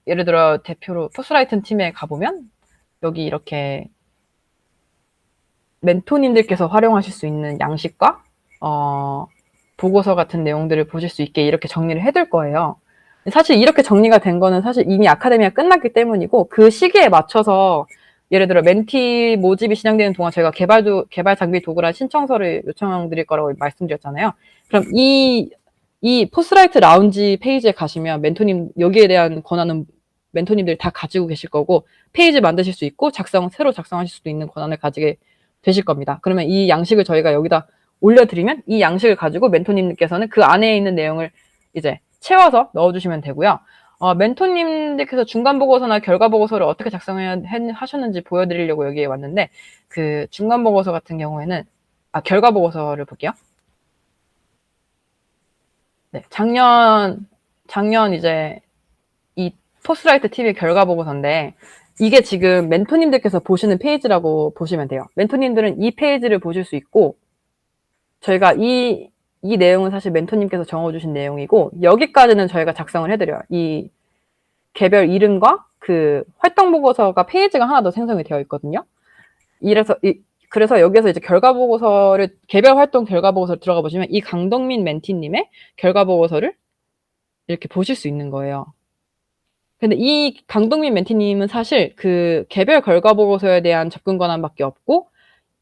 Speaker 1: 예를 들어 대표로 포스라이튼 팀에 가보면 여기 이렇게 멘토님들께서 활용하실 수 있는 양식과 보고서 같은 내용들을 보실 수 있게 이렇게 정리를 해둘 거예요. 사실 이렇게 정리가 된 거는 사실 이미 아카데미가 끝났기 때문이고 그 시기에 맞춰서 예를 들어 멘티 모집이 진행되는 동안 저희가 개발 장비 도구란 신청서를 요청드릴 거라고 말씀드렸잖아요. 그럼 이 포스라이트 라운지 페이지에 가시면 멘토님 여기에 대한 권한은 멘토님들이 다 가지고 계실 거고 페이지 만드실 수 있고 새로 작성하실 수도 있는 권한을 가지게 되실 겁니다. 그러면 이 양식을 저희가 여기다 올려드리면 이 양식을 가지고 멘토님께서는 그 안에 있는 내용을 이제 채워서 넣어주시면 되고요. 멘토님들께서 중간 보고서나 결과 보고서를 어떻게 하셨는지 보여드리려고 여기에 왔는데 그 중간 보고서 같은 경우에는 결과 보고서를 볼게요. 네, 작년 이제 이 포스라이트 TV 결과 보고서인데 이게 지금 멘토님들께서 보시는 페이지라고 보시면 돼요. 멘토님들은 이 페이지를 보실 수 있고 저희가 이 내용은 사실 멘토님께서 적어주신 내용이고 여기까지는 저희가 작성을 해드려요. 이 개별 이름과 그 활동 보고서가 페이지가 하나 더 생성이 되어 있거든요. 그래서 여기서 이제 개별 활동 결과 보고서를 들어가 보시면 이 강동민 멘티님의 결과 보고서를 이렇게 보실 수 있는 거예요. 근데 이 강동민 멘티님은 사실 그 개별 결과 보고서에 대한 접근 권한밖에 없고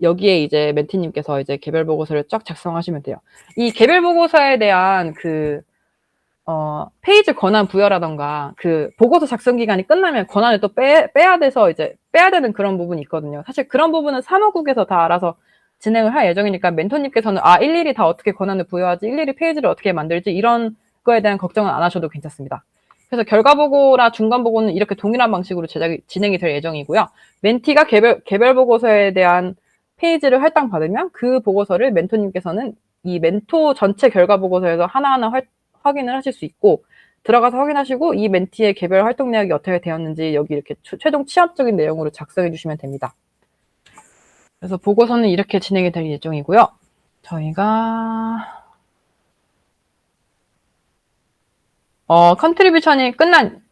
Speaker 1: 여기에 이제 멘티님께서 이제 개별 보고서를 쫙 작성하시면 돼요. 이 개별 보고서에 대한 페이지 권한 부여라던가 그 보고서 작성 기간이 끝나면 권한을 또 빼야 되는 그런 부분이 있거든요. 사실 그런 부분은 사무국에서 다 알아서 진행을 할 예정이니까 멘토님께서는 일일이 다 어떻게 권한을 부여하지, 일일이 페이지를 어떻게 만들지 이런 거에 대한 걱정은 안 하셔도 괜찮습니다. 그래서 결과 보고나 중간 보고는 이렇게 동일한 방식으로 진행이 될 예정이고요. 멘티가 개별 보고서에 대한 페이지를 할당받으면 그 보고서를 멘토님께서는 이 멘토 전체 결과 보고서에서 하나하나 확인을 하실 수 있고 들어가서 확인하시고 이 멘티의 개별 활동 내역이 어떻게 되었는지 여기 이렇게 최종 취합적인 내용으로 작성해 주시면 됩니다. 그래서 보고서는 이렇게 진행이 될 예정이고요. 저희가 컨트리뷰션이 끝난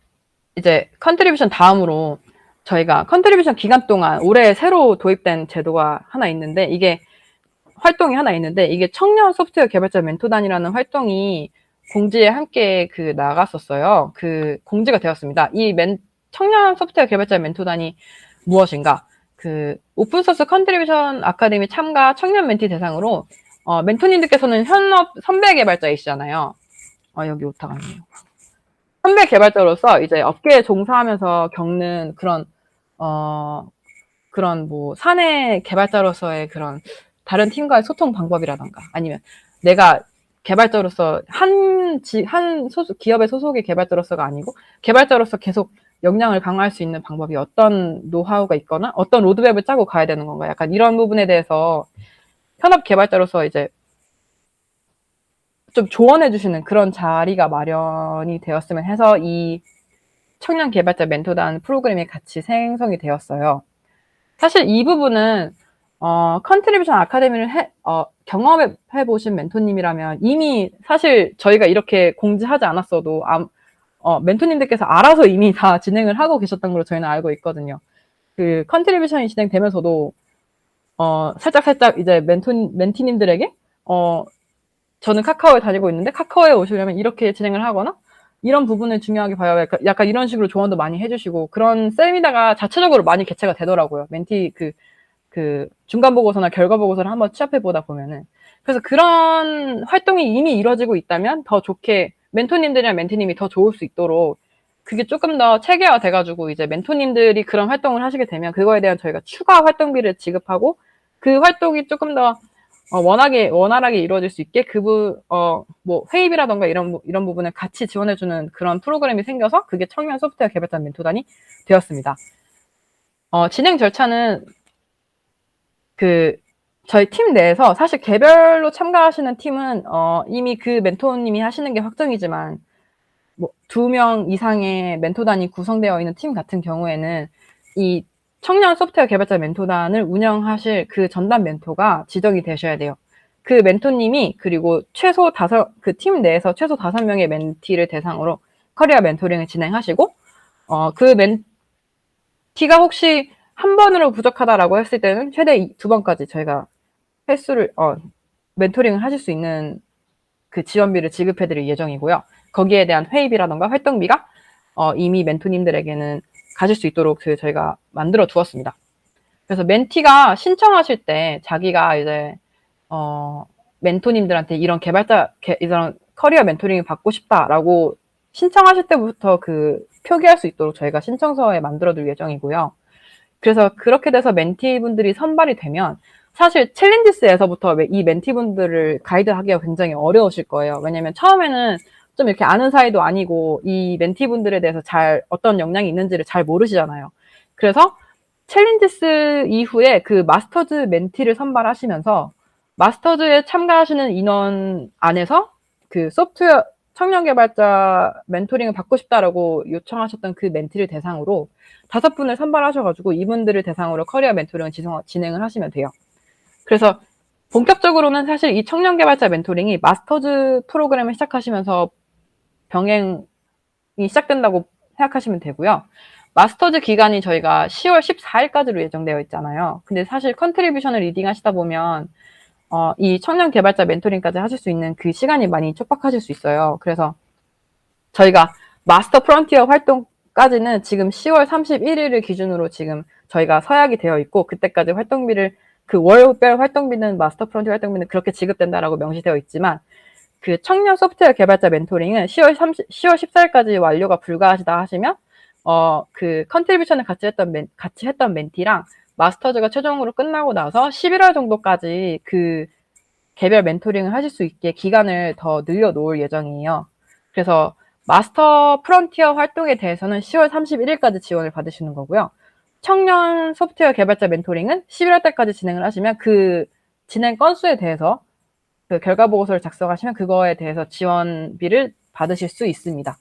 Speaker 1: 이제 컨트리뷰션 다음으로 저희가 컨트리뷰션 기간 동안 올해 새로 도입된 제도가 하나 있는데 이게 활동이 하나 있는데 이게 청년 소프트웨어 개발자 멘토단이라는 활동이 공지에 함께 그 나갔었어요. 그 공지가 되었습니다. 이 청년 소프트웨어 개발자 멘토단이 무엇인가? 그 오픈소스 컨트리뷰션 아카데미 참가 청년 멘티 대상으로 멘토님들께서는 현업 선배 개발자이시잖아요. 여기 오타가 있네요. 선배 개발자로서 이제 업계에 종사하면서 겪는 그런 뭐 사내 개발자로서의 그런 다른 팀과의 소통 방법이라던가 아니면 내가 개발자로서 기업의 소속의 개발자로서가 아니고 개발자로서 계속 역량을 강화할 수 있는 방법이 어떤 노하우가 있거나 어떤 로드맵을 짜고 가야 되는 건가 약간 이런 부분에 대해서 현업 개발자로서 이제 좀 조언해 주시는 그런 자리가 마련이 되었으면 해서 이 청년 개발자 멘토단 프로그램이 같이 생성이 되었어요. 사실 이 부분은 컨트리뷰션 아카데미를 경험해 보신 멘토님이라면 이미 사실 저희가 이렇게 공지하지 않았어도 멘토님들께서 알아서 이미 다 진행을 하고 계셨던 걸로 저희는 알고 있거든요. 그 컨트리뷰션이 진행되면서도 살짝 이제 멘티님들에게 저는 카카오에 다니고 있는데 카카오에 오시려면 이렇게 진행을 하거나 이런 부분을 중요하게 봐요. 약간 이런 식으로 조언도 많이 해주시고 그런 세미나가 자체적으로 많이 개최가 되더라고요. 멘티 그 중간 보고서나 결과 보고서를 한번 취합해 보다 보면은 그래서 그런 활동이 이미 이루어지고 있다면 더 좋게 멘토님들이랑 멘티님이 더 좋을 수 있도록 그게 조금 더 체계화 돼가지고 이제 멘토님들이 그런 활동을 하시게 되면 그거에 대한 저희가 추가 활동비를 지급하고 그 활동이 조금 더 원활하게 이루어질 수 있게 뭐 회의비라던가 이런 부분을 같이 지원해주는 그런 프로그램이 생겨서 그게 청년 소프트웨어 개발자 멘토단이 되었습니다. 진행 절차는 저희 팀 내에서 사실 개별로 참가하시는 팀은 이미 그 멘토님이 하시는 게 확정이지만 뭐 2명 이상의 멘토단이 구성되어 있는 팀 같은 경우에는 이 청년 소프트웨어 개발자 멘토단을 운영하실 그 전담 멘토가 지정이 되셔야 돼요. 그 멘토님이 그리고 그 팀 내에서 최소 5명의 멘티를 대상으로 커리어 멘토링을 진행하시고 그 멘티가 혹시 한 번으로 부족하다라고 했을 때는 최대 2번까지 저희가 멘토링을 하실 수 있는 그 지원비를 지급해드릴 예정이고요. 거기에 대한 회의비라던가 활동비가 이미 멘토님들에게는 가질 수 있도록 저희가 만들어 두었습니다. 그래서 멘티가 신청하실 때 자기가 이제 멘토님들한테 이런 이런 커리어 멘토링을 받고 싶다라고 신청하실 때부터 표기할 수 있도록 저희가 신청서에 만들어둘 예정이고요. 그래서 그렇게 돼서 멘티분들이 선발이 되면 사실 챌린지스에서부터 이 멘티분들을 가이드하기가 굉장히 어려우실 거예요. 왜냐면 처음에는 좀 이렇게 아는 사이도 아니고 이 멘티분들에 대해서 어떤 역량이 있는지를 잘 모르시잖아요. 그래서 챌린지스 이후에 그 마스터즈 멘티를 선발하시면서 마스터즈에 참가하시는 인원 안에서 그 소프트웨어 청년 개발자 멘토링을 받고 싶다라고 요청하셨던 그 멘티를 대상으로 5분을 선발하셔가지고 이분들을 대상으로 커리어 멘토링을 진행을 하시면 돼요. 그래서 본격적으로는 사실 이 청년 개발자 멘토링이 마스터즈 프로그램을 시작하시면서 병행이 시작된다고 생각하시면 되고요. 마스터즈 기간이 저희가 10월 14일까지로 예정되어 있잖아요. 근데 사실 컨트리뷰션을 리딩 하시다 보면 이 청년 개발자 멘토링까지 하실 수 있는 그 시간이 많이 촉박하실 수 있어요. 그래서 저희가 마스터 프론티어 활동까지는 지금 10월 31일을 기준으로 지금 저희가 서약이 되어 있고 그때까지 활동비를 그 월별 활동비는 마스터 프론티어 활동비는 그렇게 지급된다라고 명시되어 있지만 그 청년 소프트웨어 개발자 멘토링은 10월 14일까지 완료가 불가하시다 하시면 그 컨트리뷰션을 같이 했던 멘티랑 마스터즈가 최종으로 끝나고 나서 11월 정도까지 그 개별 멘토링을 하실 수 있게 기간을 더 늘려놓을 예정이에요. 그래서 마스터 프론티어 활동에 대해서는 10월 31일까지 지원을 받으시는 거고요. 청년 소프트웨어 개발자 멘토링은 11월 달까지 진행을 하시면 그 진행 건수에 대해서 그 결과 보고서를 작성하시면 그거에 대해서 지원비를 받으실 수 있습니다.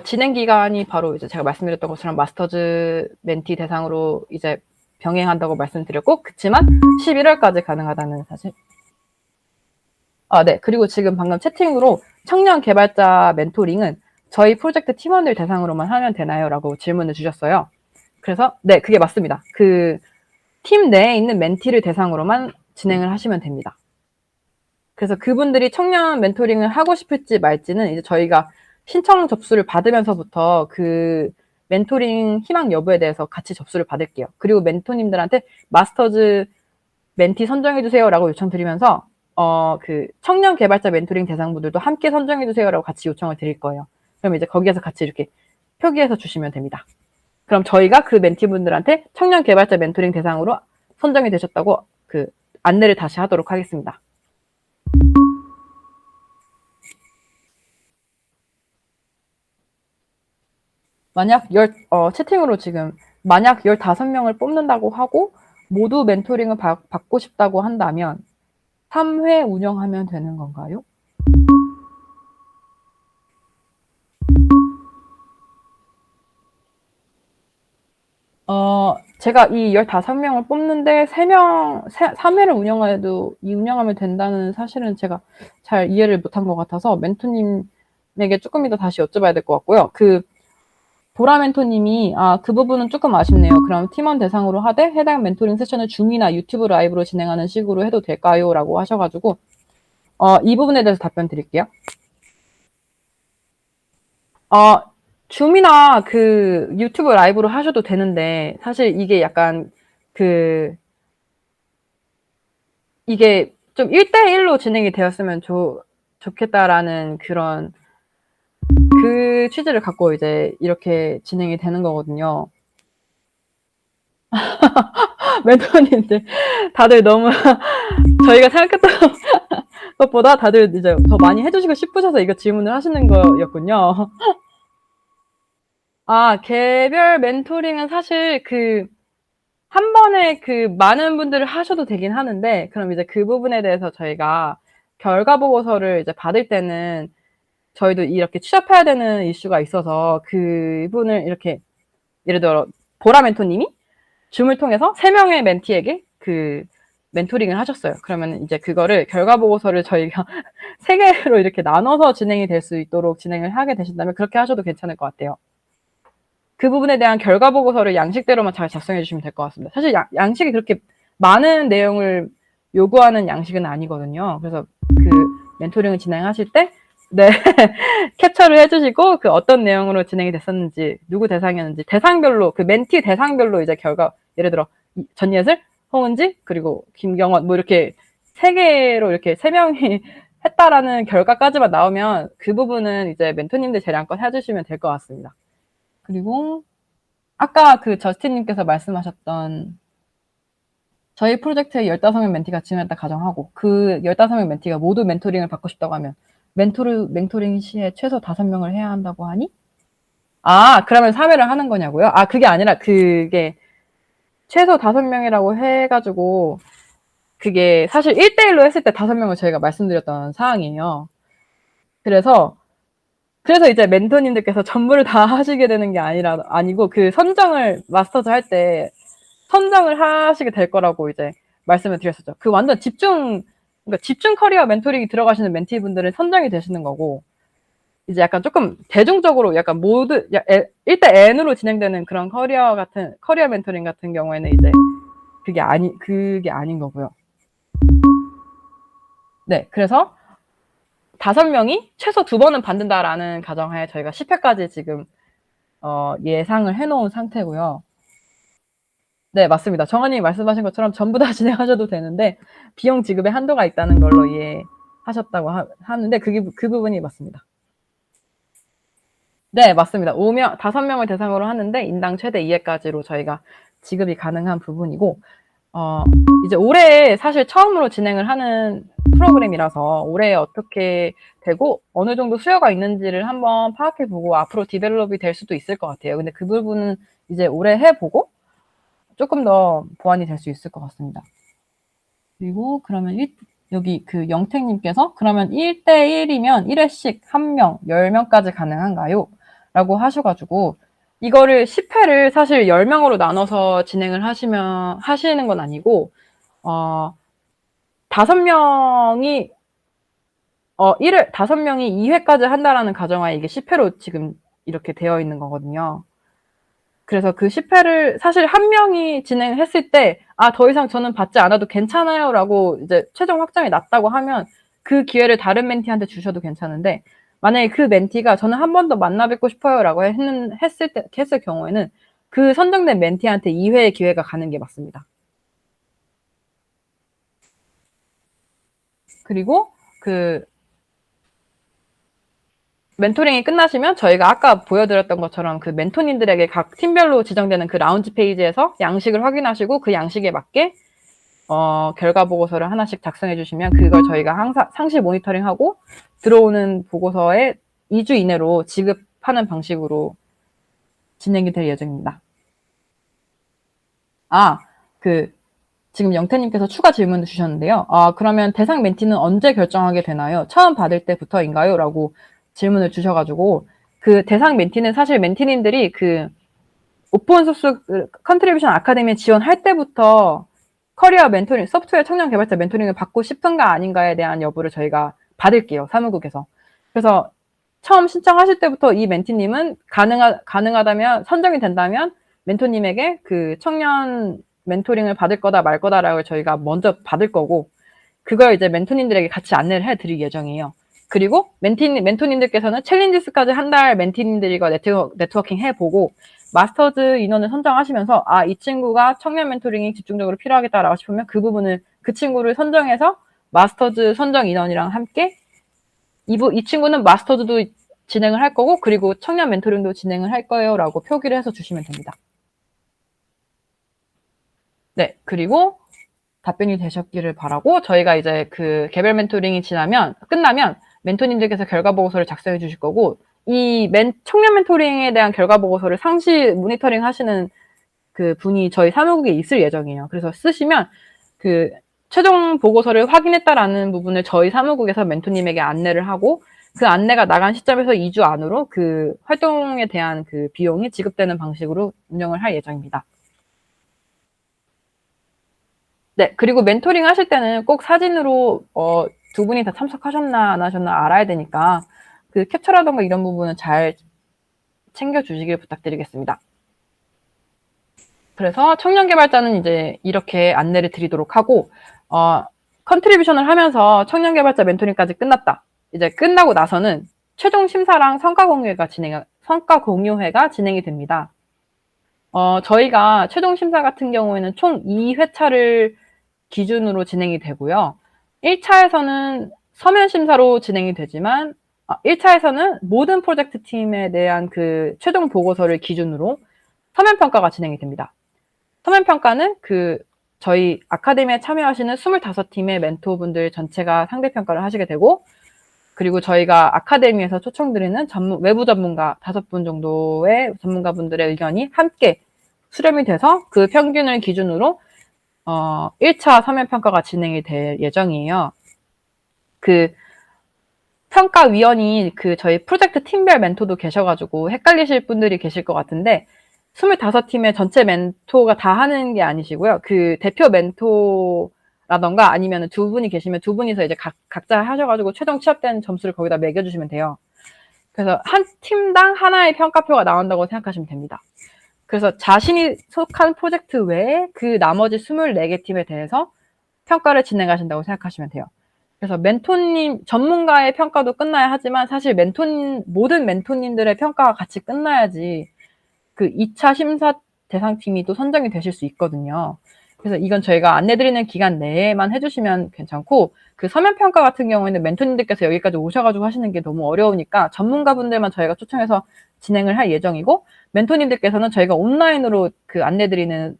Speaker 1: 진행 기간이 바로 이제 제가 말씀드렸던 것처럼 마스터즈 멘티 대상으로 이제 병행한다고 말씀드렸고, 그치만 11월까지 가능하다는 사실. 네. 그리고 지금 방금 채팅으로 청년 개발자 멘토링은 저희 프로젝트 팀원들 대상으로만 하면 되나요? 라고 질문을 주셨어요. 그래서, 네, 그게 맞습니다. 그 팀 내에 있는 멘티를 대상으로만 진행을 하시면 됩니다. 그래서 그분들이 청년 멘토링을 하고 싶을지 말지는 이제 저희가 신청 접수를 받으면서부터 그 멘토링 희망 여부에 대해서 같이 접수를 받을게요. 그리고 멘토님들한테 마스터즈 멘티 선정해주세요라고 요청드리면서 그 청년 개발자 멘토링 대상분들도 함께 선정해주세요라고 같이 요청을 드릴 거예요. 그럼 이제 거기에서 같이 이렇게 표기해서 주시면 됩니다. 그럼 저희가 그 멘티분들한테 청년 개발자 멘토링 대상으로 선정이 되셨다고 그 안내를 다시 하도록 하겠습니다. 만약 채팅으로 지금 만약 15명을 뽑는다고 하고 모두 멘토링을 받고 싶다고 한다면 3회 운영하면 되는 건가요? 제가 이 15명을 뽑는데 3회를 운영하면 된다는 사실은 제가 잘 이해를 못한 것 같아서 멘토님에게 조금 이따 다시 여쭤봐야 될 것 같고요. 보라 멘토님이 그 부분은 조금 아쉽네요. 그럼 팀원 대상으로 하되 해당 멘토링 세션을 줌이나 유튜브 라이브로 진행하는 식으로 해도 될까요? 라고 하셔가지고 이 부분에 대해서 답변 드릴게요. 줌이나 그 유튜브 라이브로 하셔도 되는데 사실 이게 약간 이게 좀 1대1로 진행이 되었으면 좋겠다라는 그런 그 취지를 갖고 이제 이렇게 진행이 되는 거거든요. 멘토님들 다들 너무 저희가 생각했던 것보다 다들 이제 더 많이 해주시고 싶으셔서 이거 질문을 하시는 거였군요. 개별 멘토링은 사실 한 번에 많은 분들을 하셔도 되긴 하는데, 그럼 이제 그 부분에 대해서 저희가 결과 보고서를 이제 받을 때는 저희도 이렇게 취합해야 되는 이슈가 있어서 그분을 이렇게, 예를 들어, 보라 멘토님이 줌을 통해서 3명의 멘티에게 멘토링을 하셨어요. 그러면 이제 그거를 결과 보고서를 저희가 3개로 이렇게 나눠서 진행이 될 수 있도록 진행을 하게 되신다면 그렇게 하셔도 괜찮을 것 같아요. 그 부분에 대한 결과 보고서를 양식대로만 잘 작성해 주시면 될 것 같습니다. 사실 양식이 그렇게 많은 내용을 요구하는 양식은 아니거든요. 그래서 멘토링을 진행하실 때 네, 캡처를 해주시고 어떤 내용으로 진행이 됐었는지, 누구 대상이었는지 대상별로 멘티 대상별로 이제 결과, 예를 들어 전예슬, 홍은지, 그리고 김경원 뭐 이렇게 3개로 이렇게 3명이 했다라는 결과까지만 나오면 그 부분은 이제 멘토님들 재량껏 해주시면 될 것 같습니다. 그리고 아까 저스틴님께서 말씀하셨던 저희 프로젝트에 15명 멘티가 지원했다 가정하고 15명 멘티가 모두 멘토링을 받고 싶다고 하면 멘토링 시에 최소 5명을 해야 한다고 하니? 그러면 3회를 하는 거냐고요? 그게 아니라 그게 최소 5명이라고 해가지고 그게 사실 1대1로 했을 때 5명을 저희가 말씀드렸던 사항이에요. 그래서 이제 멘토님들께서 전부를 다 하시게 되는 게 아니고 선정을 마스터즈 할 때 선정을 하시게 될 거라고 이제 말씀을 드렸었죠. 완전 그러니까 집중 커리어 멘토링이 들어가시는 멘티분들은 선정이 되시는 거고, 이제 약간 조금 대중적으로 약간 1대 N으로 진행되는 그런 커리어 멘토링 같은 경우에는 이제 그게 아닌 거고요. 네, 그래서 5명이 최소 2번은 받는다라는 가정하에 저희가 10회까지 지금 예상을 해놓은 상태고요. 네, 맞습니다. 정한님이 말씀하신 것처럼 전부 다 진행하셔도 되는데 비용 지급에 한도가 있다는 걸로 이해하셨다고 하는데 그 부분이 맞습니다. 네, 맞습니다. 5명을 대상으로 하는데 인당 최대 2회까지로 저희가 지급이 가능한 부분이고, 이제 올해 사실 처음으로 진행을 하는 프로그램이라서 올해 어떻게 되고 어느 정도 수요가 있는지를 한번 파악해보고 앞으로 디벨롭이 될 수도 있을 것 같아요. 근데 그 부분은 이제 올해 해보고 조금 더 보완이 될 수 있을 것 같습니다. 그리고 그러면 여기 영택님께서 그러면 1대1이면 1회씩 1명, 10명까지 가능한가요? 라고 하셔가지고 이거를 10회를 사실 10명으로 나눠서 진행을 하시는 건 아니고 5명이 2회까지 한다라는 가정하에 이게 10회로 지금 이렇게 되어 있는 거거든요. 그래서 10회를 사실 1명이 진행했을 때 더 이상 저는 받지 않아도 괜찮아요 라고 이제 최종 확정이 났다고 하면 그 기회를 다른 멘티한테 주셔도 괜찮은데 만약에 그 멘티가 저는 한 번 더 만나 뵙고 싶어요라고 했을 경우에는 그 선정된 멘티한테 2회의 기회가 가는 게 맞습니다. 그리고 그 멘토링이 끝나시면 저희가 아까 보여드렸던 것처럼 그 멘토님들에게 각 팀별로 지정되는 그 라운지 페이지에서 양식을 확인하시고 그 양식에 맞게 결과 보고서를 하나씩 작성해 주시면 그걸 저희가 항상 상시 모니터링하고 들어오는 보고서에 2주 이내로 지급하는 방식으로 진행이 될 예정입니다. 지금 영태님께서 추가 질문을 주셨는데요. 그러면 대상 멘티는 언제 결정하게 되나요? 처음 받을 때부터인가요? 라고 질문을 주셔가지고, 그 대상 멘티는 사실 멘티님들이 그 오픈소스 컨트리뷰션 아카데미에 지원할 때부터 커리어 멘토링, 소프트웨어 청년 개발자 멘토링을 받고 싶은가 아닌가에 대한 여부를 저희가 받을게요. 사무국에서. 그래서 처음 신청하실 때부터 이 멘티님은 가능하다면, 선정이 된다면 멘토님에게 그 청년 멘토링을 받을 거다 말 거다라고 저희가 먼저 받을 거고, 그걸 이제 멘토님들에게 같이 안내를 해드릴 예정이에요. 그리고 멘토님들께서는 챌린지스까지 한 달 멘티님들과 네트워킹 해보고 마스터즈 인원을 선정하시면서 이 친구가 청년 멘토링이 집중적으로 필요하겠다라고 싶으면 그 부분을 그 친구를 선정해서 마스터즈 선정 인원이랑 함께 이 친구는 마스터즈도 진행을 할 거고 그리고 청년 멘토링도 진행을 할 거예요 라고 표기를 해서 주시면 됩니다. 네, 그리고 답변이 되셨기를 바라고 저희가 이제 그 개별 멘토링이 끝나면 멘토님들께서 결과 보고서를 작성해 주실 거고 이 청년 멘토링에 대한 결과 보고서를 상시 모니터링 하시는 그 분이 저희 사무국에 있을 예정이에요. 그래서 쓰시면 그 최종 보고서를 확인했다라는 부분을 저희 사무국에서 멘토님에게 안내를 하고 그 안내가 나간 시점에서 2주 안으로 그 활동에 대한 그 비용이 지급되는 방식으로 운영을 할 예정입니다. 네, 그리고 멘토링 하실 때는 꼭 사진으로 두 분이 다 참석하셨나 안 하셨나 알아야 되니까 그 캡처라던가 이런 부분은 잘 챙겨주시길 부탁드리겠습니다. 그래서 청년 개발자는 이제 이렇게 안내를 드리도록 하고 컨트리뷰션을 하면서 청년 개발자 멘토링까지 끝났다. 이제 끝나고 나서는 최종 심사랑 성과 공유회가 진행이 됩니다. 저희가 최종 심사 같은 경우에는 총 2회차를 기준으로 진행이 되고요. 1차에서는 서면 심사로 진행이 되지만 1차에서는 모든 프로젝트 팀에 대한 그 최종 보고서를 기준으로 서면 평가가 진행이 됩니다. 서면 평가는 저희 아카데미에 참여하시는 25팀의 멘토분들 전체가 상대 평가를 하시게 되고 그리고 저희가 아카데미에서 초청드리는 외부 전문가 5분 정도의 전문가분들의 의견이 함께 수렴이 돼서 그 평균을 기준으로 1차 서면 평가가 진행이 될 예정이에요. 그 평가위원이 저희 프로젝트 팀별 멘토도 계셔가지고 헷갈리실 분들이 계실 것 같은데 25팀의 전체 멘토가 다 하는 게 아니시고요. 그 대표 멘토라던가 아니면 두 분이 계시면 두 분이서 이제 각자 하셔가지고 최종 취합된 점수를 거기다 매겨주시면 돼요. 그래서 한 팀당 하나의 평가표가 나온다고 생각하시면 됩니다. 그래서 자신이 속한 프로젝트 외에 그 나머지 24개 팀에 대해서 평가를 진행하신다고 생각하시면 돼요. 그래서 멘토님, 전문가의 평가도 끝나야 하지만 사실 모든 멘토님들의 평가가 같이 끝나야지 그 2차 심사 대상팀이 또 선정이 되실 수 있거든요. 그래서 이건 저희가 안내드리는 기간 내에만 해주시면 괜찮고 그 서면평가 같은 경우에는 멘토님들께서 여기까지 오셔가지고 하시는 게 너무 어려우니까 전문가분들만 저희가 초청해서 진행을 할 예정이고 멘토님들께서는 저희가 온라인으로 그 안내드리는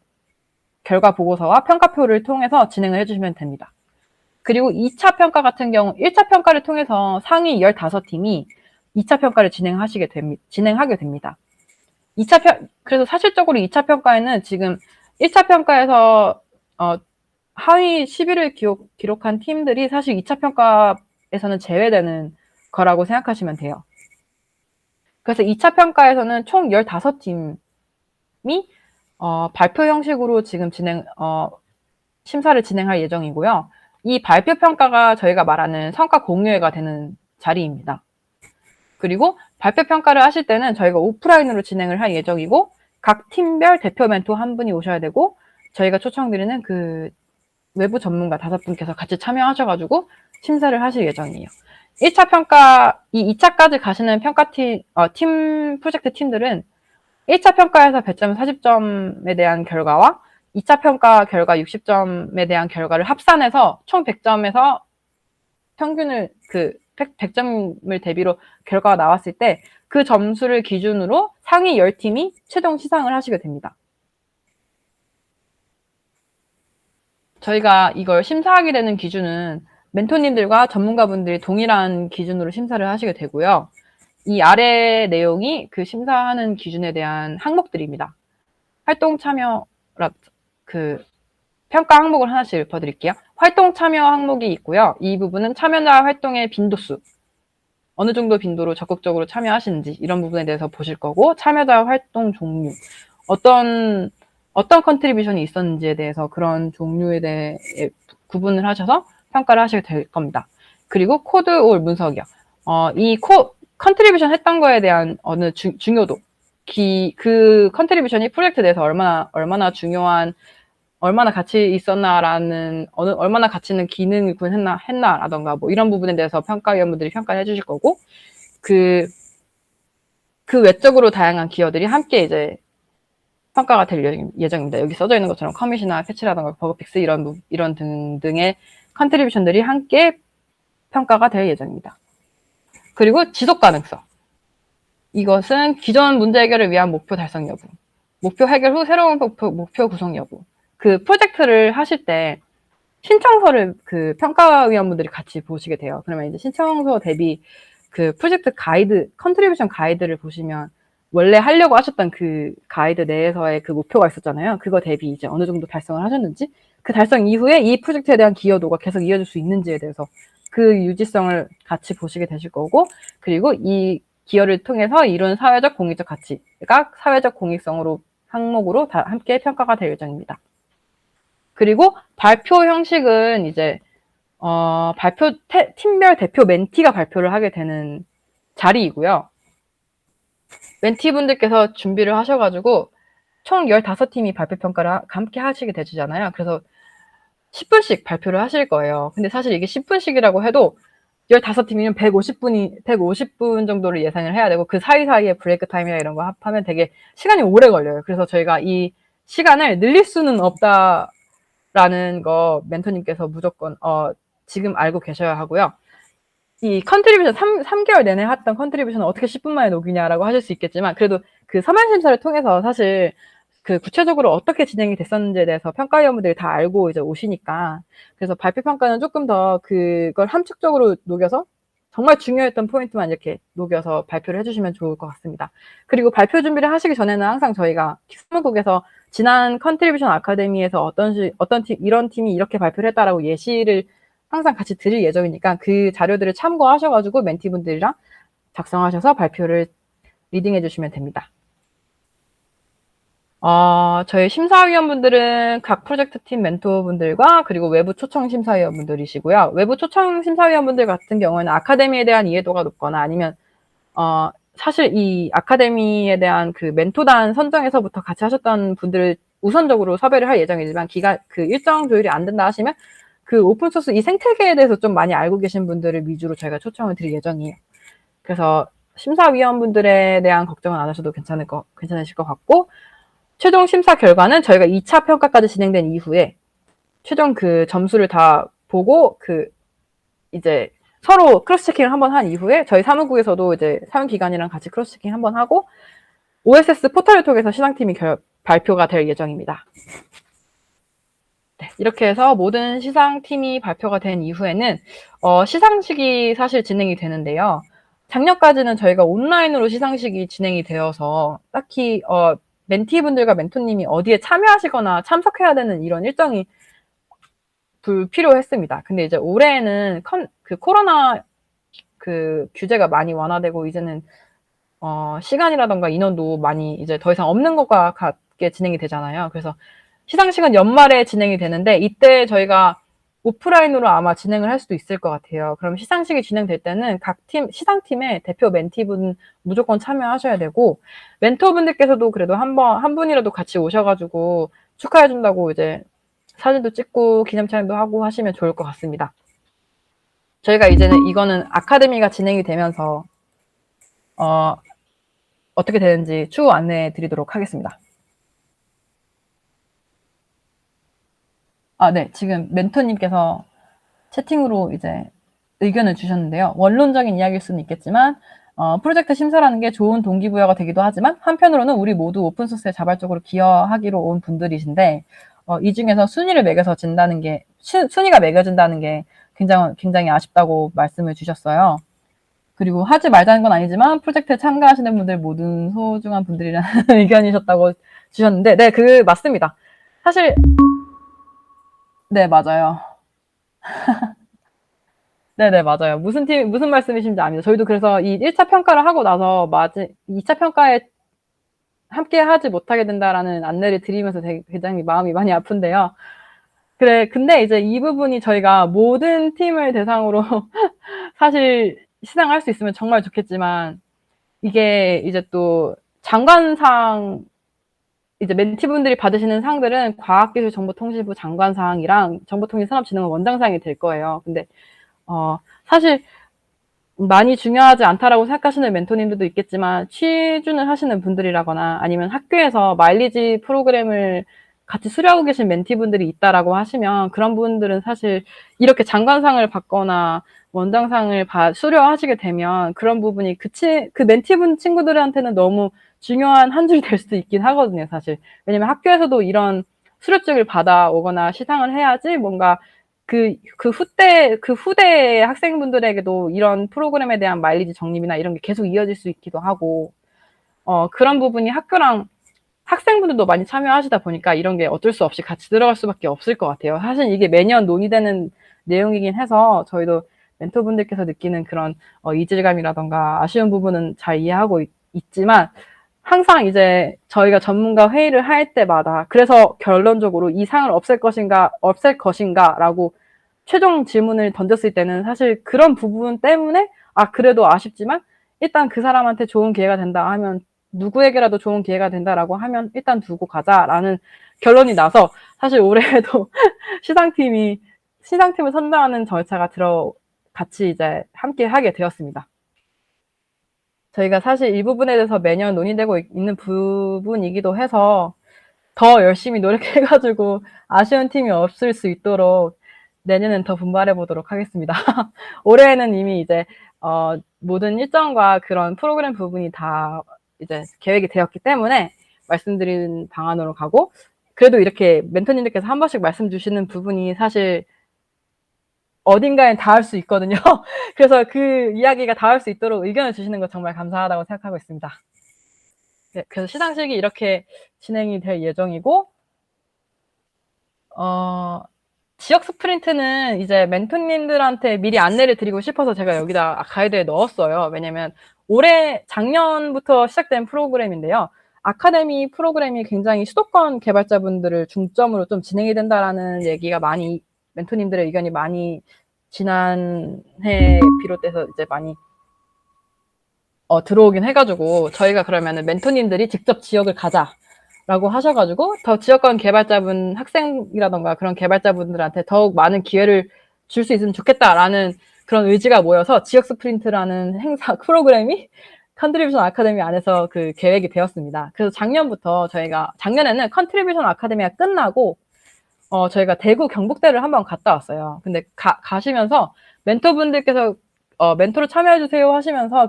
Speaker 1: 결과 보고서와 평가표를 통해서 진행을 해주시면 됩니다. 그리고 2차 평가 같은 경우 1차 평가를 통해서 상위 15팀이 2차 평가를 진행하게 됩니다. 그래서 사실적으로 2차 평가에는 지금 1차 평가에서 하위 10위를 기록한 팀들이 사실 2차 평가에서는 제외되는 거라고 생각하시면 돼요. 그래서 2차 평가에서는 총 15팀이 발표 형식으로 지금 심사를 진행할 예정이고요. 이 발표 평가가 저희가 말하는 성과 공유회가 되는 자리입니다. 그리고 발표 평가를 하실 때는 저희가 오프라인으로 진행을 할 예정이고 각 팀별 대표 멘토 한 분이 오셔야 되고 저희가 초청드리는 그 외부 전문가 5분께서 같이 참여하셔가지고 심사를 하실 예정이에요. 1차 평가, 이 2차까지 가시는 평가팀, 프로젝트 팀들은 1차 평가에서 배점 40점에 대한 결과와 2차 평가 결과 60점에 대한 결과를 합산해서 총 100점에서 평균을 100점을 대비로 결과가 나왔을 때 그 점수를 기준으로 상위 10팀이 최종 시상을 하시게 됩니다. 저희가 이걸 심사하게 되는 기준은 멘토님들과 전문가분들이 동일한 기준으로 심사를 하시게 되고요. 이 아래 내용이 그 심사하는 기준에 대한 항목들입니다. 활동 참여, 평가 항목을 하나씩 읊어드릴게요. 활동 참여 항목이 있고요. 이 부분은 참여자 활동의 빈도수, 어느 정도 빈도로 적극적으로 참여하시는지 이런 부분에 대해서 보실 거고, 참여자 활동 종류, 어떤 컨트리뷰션이 있었는지에 대해서 그런 종류에 대해 구분을 하셔서 평가를 하시게 될 겁니다. 그리고 코드 올 문서기요. 이 컨트리뷰션 했던 거에 대한 어느 중요도, 그 컨트리뷰션이 프로젝트 내에서 얼마나 중요한, 얼마나 가치 있었나라는, 얼마나 가치 있는 기능을 구현했나라던가 뭐 이런 부분에 대해서 평가위원분들이 평가를 해주실 거고, 그 외적으로 다양한 기여들이 함께 이제 평가가 될 예정입니다. 여기 써져 있는 것처럼 커밋이나 패치라던가 버그픽스 이런 등등의 컨트리뷰션들이 함께 평가가 될 예정입니다. 그리고 지속 가능성. 이것은 기존 문제 해결을 위한 목표 달성 여부, 목표 해결 후 새로운 목표 구성 여부. 그 프로젝트를 하실 때 신청서를 그 평가위원분들이 같이 보시게 돼요. 그러면 이제 신청서 대비 그 프로젝트 가이드, 컨트리뷰션 가이드를 보시면 원래 하려고 하셨던 그 가이드 내에서의 그 목표가 있었잖아요. 그거 대비 이제 어느 정도 달성을 하셨는지, 그 달성 이후에 이 프로젝트에 대한 기여도가 계속 이어질 수 있는지에 대해서 그 유지성을 같이 보시게 되실 거고, 그리고 이 기여를 통해서 이룬 사회적 공익적 가치가 사회적 공익성으로 항목으로 다 함께 평가가 될 예정입니다. 그리고 발표 형식은 이제 팀별 대표 멘티가 발표를 하게 되는 자리이고요. 멘티분들께서 준비를 하셔가지고 총 15팀이 발표 평가를 함께 하시게 되잖아요. 그래서 10분씩 발표를 하실 거예요. 근데 사실 이게 10분씩이라고 해도 15팀이면 150분 정도를 예상을 해야 되고, 그 사이사이에 브레이크 타임이나 이런 거 합하면 되게 시간이 오래 걸려요. 그래서 저희가 이 시간을 늘릴 수는 없다라는 거 멘토님께서 무조건 지금 알고 계셔야 하고요. 이 컨트리뷰션 3개월 내내 했던 컨트리뷰션을 어떻게 10분 만에 녹이냐라고 하실 수 있겠지만, 그래도 그 서면 심사를 통해서 사실 그 구체적으로 어떻게 진행이 됐었는지에 대해서 평가위원분들이 다 알고 이제 오시니까, 그래서 발표 평가는 조금 더 그걸 함축적으로 녹여서 정말 중요했던 포인트만 이렇게 녹여서 발표를 해주시면 좋을 것 같습니다. 그리고 발표 준비를 하시기 전에는 항상 저희가 사무국에서 지난 컨트리뷰션 아카데미에서 이런 팀이 이렇게 발표를 했다라고 예시를 항상 같이 드릴 예정이니까 그 자료들을 참고하셔가지고 멘티분들이랑 작성하셔서 발표를 리딩해 주시면 됩니다. 저희 심사위원분들은 각 프로젝트 팀 멘토분들과 그리고 외부 초청 심사위원분들이시고요. 외부 초청 심사위원분들 같은 경우에는 아카데미에 대한 이해도가 높거나 아니면 사실 이 아카데미에 대한 그 멘토단 선정에서부터 같이 하셨던 분들을 우선적으로 섭외를 할 예정이지만 그 일정 조율이 안 된다 하시면 그 오픈소스 이 생태계에 대해서 좀 많이 알고 계신 분들을 위주로 저희가 초청을 드릴 예정이에요. 그래서 심사위원분들에 대한 걱정은 안 하셔도 괜찮으실 것 같고, 최종 심사 결과는 저희가 2차 평가까지 진행된 이후에 최종 그 점수를 다 보고 이제 서로 크로스 체킹을 한번 한 이후에 저희 사무국에서도 이제 사무기관이랑 같이 크로스 체킹 한번 하고 OSS 포털을 통해서 시상팀이 발표가 될 예정입니다. 네, 이렇게 해서 모든 시상팀이 발표가 된 이후에는 시상식이 사실 진행이 되는데요. 작년까지는 저희가 온라인으로 시상식이 진행이 되어서 딱히 멘티분들과 멘토님이 어디에 참여하시거나 참석해야 되는 이런 일정이 불필요했습니다. 근데 이제 올해는 코로나 규제가 많이 완화되고 이제는 시간이라던가 인원도 많이 이제 더 이상 없는 것과 같게 진행이 되잖아요. 그래서 시상식은 연말에 진행이 되는데 이때 저희가 오프라인으로 아마 진행을 할 수도 있을 것 같아요. 그럼 시상식이 진행될 때는 각 시상팀의 대표 멘티분 무조건 참여하셔야 되고, 멘토분들께서도 그래도 한 분이라도 같이 오셔가지고 축하해준다고 이제 사진도 찍고 기념 촬영도 하고 하시면 좋을 것 같습니다. 저희가 이제는 이거는 아카데미가 진행이 되면서 어떻게 되는지 추후 안내해 드리도록 하겠습니다. 네. 지금 멘토님께서 채팅으로 이제 의견을 주셨는데요. 원론적인 이야기일 수는 있겠지만 프로젝트 심사라는 게 좋은 동기부여가 되기도 하지만 한편으로는 우리 모두 오픈소스에 자발적으로 기여하기로 온 분들이신데 이 중에서 순위를 매겨서 진다는 게 순위가 매겨진다는 게 굉장히 아쉽다고 말씀을 주셨어요. 그리고 하지 말자는 건 아니지만 프로젝트에 참가하시는 분들 모든 소중한 분들이라는 의견이셨다고 주셨는데 네, 맞습니다. 사실 네, 맞아요. 네네, 맞아요. 무슨 말씀이신지 압니다. 저희도 그래서 이 1차 평가를 하고 나서 2차 평가에 함께 하지 못하게 된다라는 안내를 드리면서 굉장히 마음이 많이 아픈데요. 근데 이제 이 부분이 저희가 모든 팀을 대상으로 사실 시상할 수 있으면 정말 좋겠지만 이게 이제 또 장관상 이제 멘티분들이 받으시는 상들은 과학기술정보통신부 장관상이랑 정보통신산업진흥원 원장상이 될 거예요. 근데 사실 많이 중요하지 않다라고 생각하시는 멘토님들도 있겠지만 취준을 하시는 분들이라거나 아니면 학교에서 마일리지 프로그램을 같이 수료하고 계신 멘티분들이 있다라고 하시면 그런 분들은 사실 이렇게 장관상을 받거나 원장상을 수료하시게 되면 그런 부분이 그 멘티분 친구들한테는 너무 중요한 한 줄이 될 수도 있긴 하거든요, 사실. 왜냐면 학교에서도 이런 수료증을 받아오거나 시상을 해야지 뭔가 그 후대 학생분들에게도 이런 프로그램에 대한 마일리지 적립이나 이런 게 계속 이어질 수 있기도 하고, 그런 부분이 학교랑 학생분들도 많이 참여하시다 보니까 이런 게 어쩔 수 없이 같이 들어갈 수밖에 없을 것 같아요. 사실 이게 매년 논의되는 내용이긴 해서 저희도 멘토분들께서 느끼는 그런 이질감이라던가 아쉬운 부분은 잘 이해하고 있지만 항상 이제 저희가 전문가 회의를 할 때마다 그래서 결론적으로 이 상을 없앨 것인가라고 최종 질문을 던졌을 때는 사실 그런 부분 때문에 그래도 아쉽지만 일단 그 사람한테 좋은 기회가 된다 하면 누구에게라도 좋은 기회가 된다라고 하면 일단 두고 가자라는 결론이 나서 사실 올해에도 시상팀을 선정하는 절차가 같이 이제 함께 하게 되었습니다. 저희가 사실 이 부분에 대해서 매년 논의되고 있는 부분이기도 해서 더 열심히 노력해가지고 아쉬운 팀이 없을 수 있도록 내년엔 더 분발해 보도록 하겠습니다. 올해에는 이미 이제 모든 일정과 그런 프로그램 부분이 다 이제 계획이 되었기 때문에 말씀드린 방안으로 가고 그래도 이렇게 멘토님들께서 한 번씩 말씀 주시는 부분이 사실 어딘가엔 닿을 수 있거든요. 그래서 그 이야기가 닿을 수 있도록 의견을 주시는 거 정말 감사하다고 생각하고 있습니다. 네, 그래서 시상식이 이렇게 진행이 될 예정이고 지역 스프린트는 이제 멘토님들한테 미리 안내를 드리고 싶어서 제가 여기다 가이드에 넣었어요. 왜냐면 작년부터 시작된 프로그램인데요. 아카데미 프로그램이 굉장히 수도권 개발자분들을 중점으로 좀 진행이 된다라는 얘기가 멘토님들의 의견이 많이 지난해 비롯해서 이제 많이 들어오긴 해가지고 저희가 그러면은 멘토님들이 직접 지역을 가자라고 하셔가지고 더 지역권 개발자분 학생이라던가 그런 개발자분들한테 더욱 많은 기회를 줄 수 있으면 좋겠다라는 그런 의지가 모여서 지역 스프린트라는 행사 프로그램이 컨트리뷰션 아카데미 안에서 그 계획이 되었습니다. 그래서 작년에는 컨트리뷰션 아카데미가 끝나고 저희가 대구 경북대를 한번 갔다 왔어요. 근데 가시면서 멘토분들께서 멘토로 참여해주세요 하시면서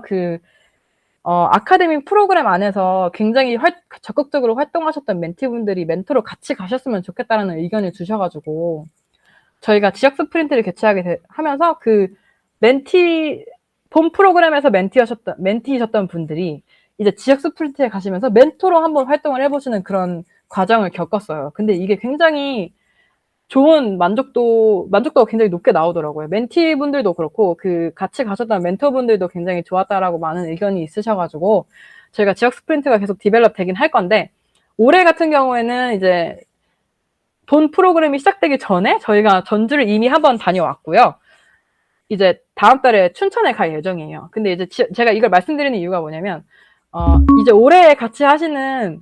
Speaker 1: 아카데미 프로그램 안에서 굉장히 적극적으로 활동하셨던 멘티분들이 멘토로 같이 가셨으면 좋겠다는 의견을 주셔가지고 저희가 지역 스프린트를 개최하게 하면서 본 프로그램에서 멘티이셨던 분들이 이제 지역 스프린트에 가시면서 멘토로 한번 활동을 해보시는 그런 과정을 겪었어요. 근데 이게 굉장히 좋은 만족도가 굉장히 높게 나오더라고요. 멘티분들도 그렇고 같이 가셨던 멘토분들도 굉장히 좋았다라고 많은 의견이 있으셔가지고 저희가 지역 스프린트가 계속 디벨롭 되긴 할 건데 올해 같은 경우에는 이제 본 프로그램이 시작되기 전에 저희가 전주를 이미 한번 다녀왔고요. 이제 다음 달에 춘천에 갈 예정이에요. 근데 이제 제가 이걸 말씀드리는 이유가 뭐냐면 이제 올해 같이 하시는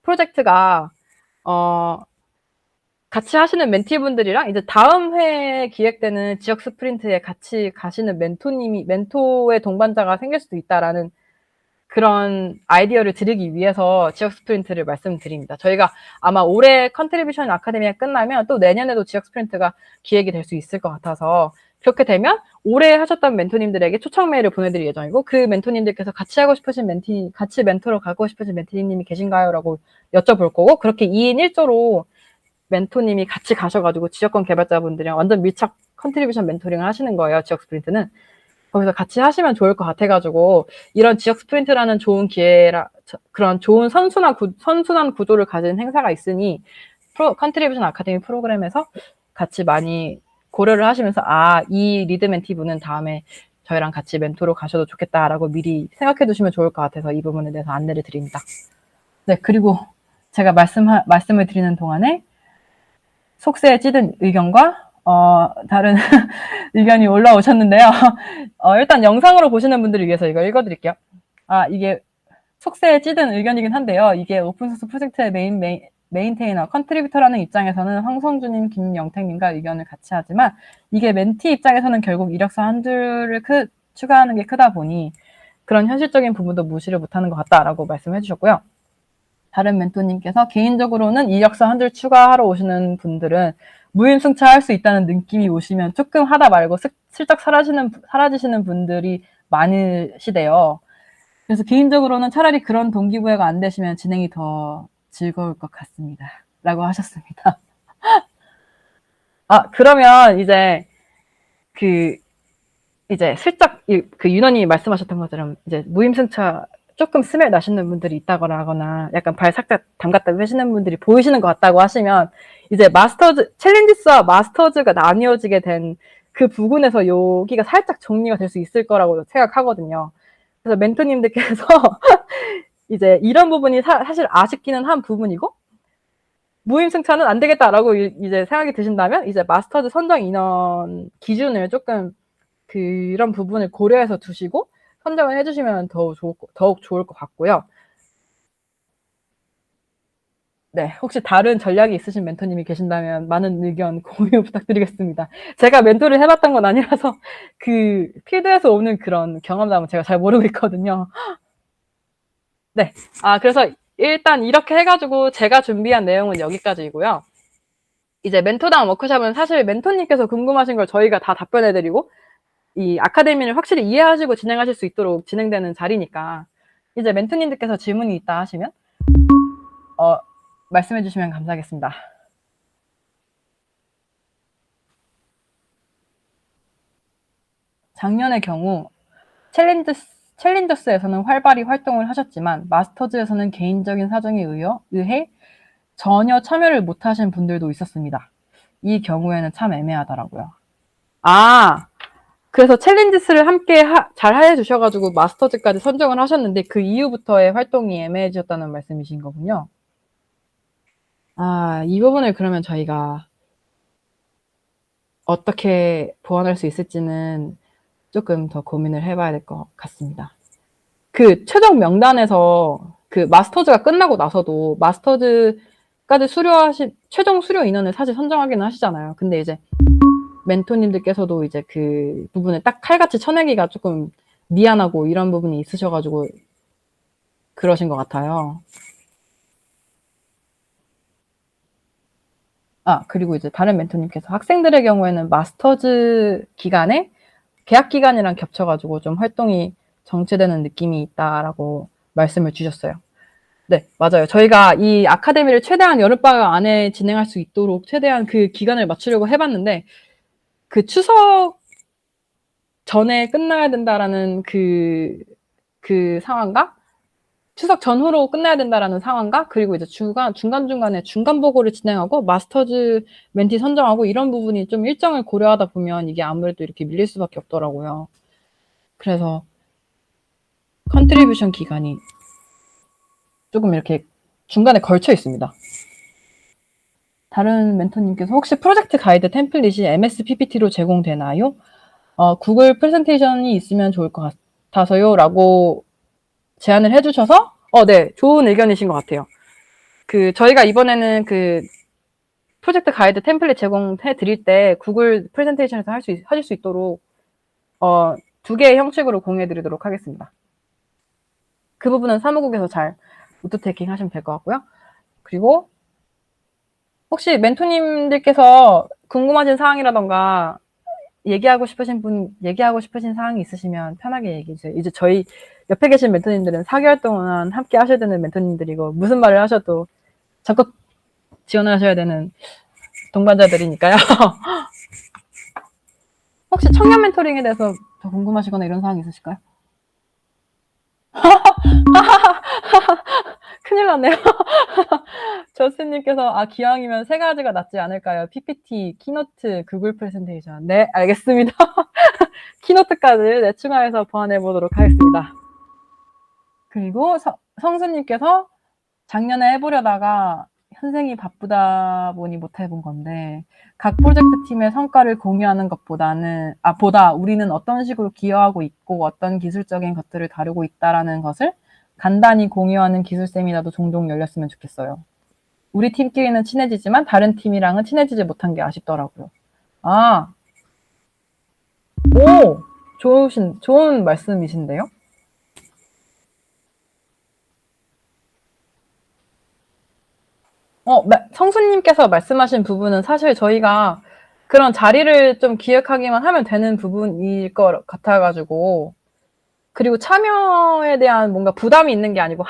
Speaker 1: 프로젝트가 같이 하시는 멘티분들이랑 이제 다음 회에 기획되는 지역 스프린트에 같이 가시는 멘토의 동반자가 생길 수도 있다라는 그런 아이디어를 드리기 위해서 지역 스프린트를 말씀드립니다. 저희가 아마 올해 컨트리뷰션 아카데미가 끝나면 또 내년에도 지역 스프린트가 기획이 될 수 있을 것 같아서 그렇게 되면 올해 하셨던 멘토님들에게 초청 메일을 보내드릴 예정이고 그 멘토님들께서 같이 하고 싶으신 같이 멘토로 가고 싶으신 멘토님이 계신가요? 라고 여쭤볼 거고 그렇게 2인 1조로 멘토님이 같이 가셔가지고 지역권 개발자분들이랑 완전 밀착 컨트리뷰션 멘토링을 하시는 거예요. 지역 스프린트는. 거기서 같이 하시면 좋을 것 같아가지고 이런 지역 스프린트라는 좋은 기회라 그런 좋은 선순환 구조를 가진 행사가 있으니 컨트리뷰션 아카데미 프로그램에서 같이 많이 고려를 하시면서 이 리드 멘티분은 다음에 저희랑 같이 멘토로 가셔도 좋겠다라고 미리 생각해 두시면 좋을 것 같아서 이 부분에 대해서 안내를 드립니다. 네, 그리고 제가 말씀을 드리는 동안에 속세에 찌든 의견과 다른 의견이 올라오셨는데요. 일단 영상으로 보시는 분들을 위해서 이거 읽어드릴게요. 이게 속세에 찌든 의견이긴 한데요. 이게 오픈소스 프로젝트의 메인테이너, 컨트리뷰터라는 입장에서는 황성주님, 김영택님과 의견을 같이 하지만 이게 멘티 입장에서는 결국 이력서 한 줄을 추가하는 게 크다 보니 그런 현실적인 부분도 무시를 못하는 것 같다라고 말씀해 주셨고요. 다른 멘토님께서 개인적으로는 이력서 한 줄 추가하러 오시는 분들은 무임승차할 수 있다는 느낌이 오시면 조금 하다 말고 슬쩍 사라지시는 분들이 많으시대요. 그래서 개인적으로는 차라리 그런 동기부여가 안 되시면 진행이 더 즐거울 것 같습니다. 라고 하셨습니다. 그러면 이제 슬쩍 윤원님이 말씀하셨던 것처럼 이제 무임승차 조금 스멜 나시는 분들이 있다거나 하거나 약간 발 살짝 담갔다 하시는 분들이 보이시는 것 같다고 하시면 이제 챌린지스와 마스터즈가 나뉘어지게 된 그 부분에서 여기가 살짝 정리가 될 수 있을 거라고 생각하거든요. 그래서 멘토님들께서 이제 이런 부분이 사실 아쉽기는 한 부분이고 무임승차는 안 되겠다라고 이제 생각이 드신다면 이제 마스터즈 선정 인원 기준을 조금 그런 부분을 고려해서 두시고 선정을 해주시면 더욱 좋을 것 같고요. 네, 혹시 다른 전략이 있으신 멘토님이 계신다면 많은 의견 공유 부탁드리겠습니다. 제가 멘토를 해봤던 건 아니라서 그 필드에서 오는 그런 경험담은 제가 잘 모르고 있거든요. 네, 그래서 일단 이렇게 해가지고 제가 준비한 내용은 여기까지이고요. 이제 멘토당 워크숍은 사실 멘토님께서 궁금하신 걸 저희가 다 답변해드리고 이 아카데미를 확실히 이해하시고 진행하실 수 있도록 진행되는 자리니까 이제 멘토님들께서 질문이 있다 하시면 말씀해 주시면 감사하겠습니다. 작년의 경우 챌린저스에서는 활발히 활동을 하셨지만 마스터즈에서는 개인적인 사정에 의해 전혀 참여를 못하신 분들도 있었습니다. 이 경우에는 참 애매하더라고요. 그래서 챌린지스를 함께 잘 해주셔가지고 마스터즈까지 선정을 하셨는데 그 이후부터의 활동이 애매해졌다는 말씀이신 거군요. 이 부분을 그러면 저희가 어떻게 보완할 수 있을지는 조금 더 고민을 해봐야 될 것 같습니다. 그 최종 명단에서 그 마스터즈가 끝나고 나서도 마스터즈까지 최종 수료 인원을 사실 선정하기는 하시잖아요. 근데 이제 멘토님들께서도 이제 그 부분을 딱 칼같이 쳐내기가 조금 미안하고 이런 부분이 있으셔가지고 그러신 것 같아요. 그리고 이제 다른 멘토님께서 학생들의 경우에는 마스터즈 기간에 계약 기간이랑 겹쳐가지고 좀 활동이 정체되는 느낌이 있다라고 말씀을 주셨어요. 네, 맞아요. 저희가 이 아카데미를 최대한 여름방학 안에 진행할 수 있도록 최대한 그 기간을 맞추려고 해봤는데 그 추석 전에 끝나야 된다라는 그 상황과 추석 전후로 끝나야 된다라는 상황과 그리고 이제 중간중간에 중간 보고를 진행하고 마스터즈 멘티 선정하고 이런 부분이 좀 일정을 고려하다 보면 이게 아무래도 이렇게 밀릴 수밖에 없더라고요. 그래서 컨트리뷰션 기간이 조금 이렇게 중간에 걸쳐 있습니다. 다른 멘토님께서 혹시 프로젝트 가이드 템플릿이 MS PPT로 제공되나요? 구글 프레젠테이션이 있으면 좋을 것 같아서요 라고 제안을 해주셔서 네, 좋은 의견이신 것 같아요. 저희가 이번에는 프로젝트 가이드 템플릿 제공해 드릴 때 구글 프레젠테이션에서 하실 수 있도록 2개의 형식으로 공유해 드리도록 하겠습니다. 그 부분은 사무국에서 잘 노트테이킹 하시면 될 것 같고요. 그리고 혹시 멘토님들께서 궁금하신 사항이라던가 얘기하고 싶으신 사항이 있으시면 편하게 얘기해 주세요. 이제 저희 옆에 계신 멘토님들은 4개월 동안 함께 하셔야 되는 멘토님들이고 무슨 말을 하셔도 적극 지원을 하셔야 되는 동반자들이니까요. 혹시 청년 멘토링에 대해서 더 궁금하시거나 이런 사항이 있으실까요? 큰일 났네요. 저스님께서 기왕이면 3가지가 낫지 않을까요? PPT, 키노트, 구글 프레젠테이션. 네, 알겠습니다. 키노트까지 추가해서 보완해 보도록 하겠습니다. 그리고 성수님께서 작년에 해보려다가 현생이 바쁘다 보니 못 해본 건데 각 프로젝트 팀의 성과를 공유하는 보다 우리는 어떤 식으로 기여하고 있고 어떤 기술적인 것들을 다루고 있다라는 것을 간단히 공유하는 기술 세미나도 종종 열렸으면 좋겠어요. 우리 팀끼리는 친해지지만 다른 팀이랑은 친해지지 못한 게 아쉽더라고요. 좋은 말씀이신데요? 성수님께서 말씀하신 부분은 사실 저희가 그런 자리를 좀 기획하기만 하면 되는 부분일 것 같아가지고, 그리고 참여에 대한 뭔가 부담이 있는 게 아니고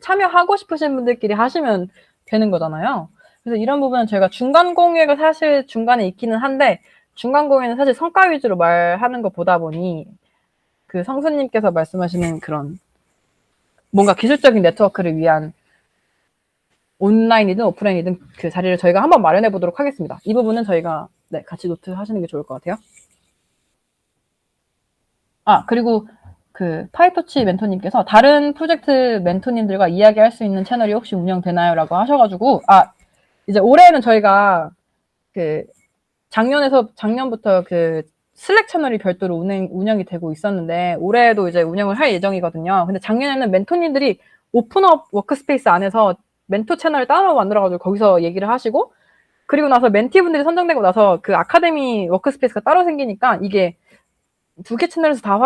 Speaker 1: 참여하고 싶으신 분들끼리 하시면 되는 거잖아요. 그래서 이런 부분은 저희가 중간 공유가 사실 중간에 있기는 한데 중간 공유는 사실 성과 위주로 말하는 것 보다 보니 그 성수님께서 말씀하시는 그런 뭔가 기술적인 네트워크를 위한 온라인이든 오프라인이든 그 자리를 저희가 한번 마련해 보도록 하겠습니다. 이 부분은 저희가 같이 노트 하시는 게 좋을 것 같아요. 그리고 그 파이토치 멘토님께서 다른 프로젝트 멘토님들과 이야기할 수 있는 채널이 혹시 운영되나요? 라고 하셔가지고 이제 올해는 저희가 그 작년부터 그 슬랙 채널이 별도로 운영이 되고 있었는데 올해도 이제 운영을 할 예정이거든요. 근데 작년에는 멘토님들이 오픈업 워크스페이스 안에서 멘토 채널을 따로 만들어가지고 거기서 얘기를 하시고 그리고 나서 멘티분들이 선정되고 나서 그 아카데미 워크스페이스가 따로 생기니까 이게 2개 채널에서 다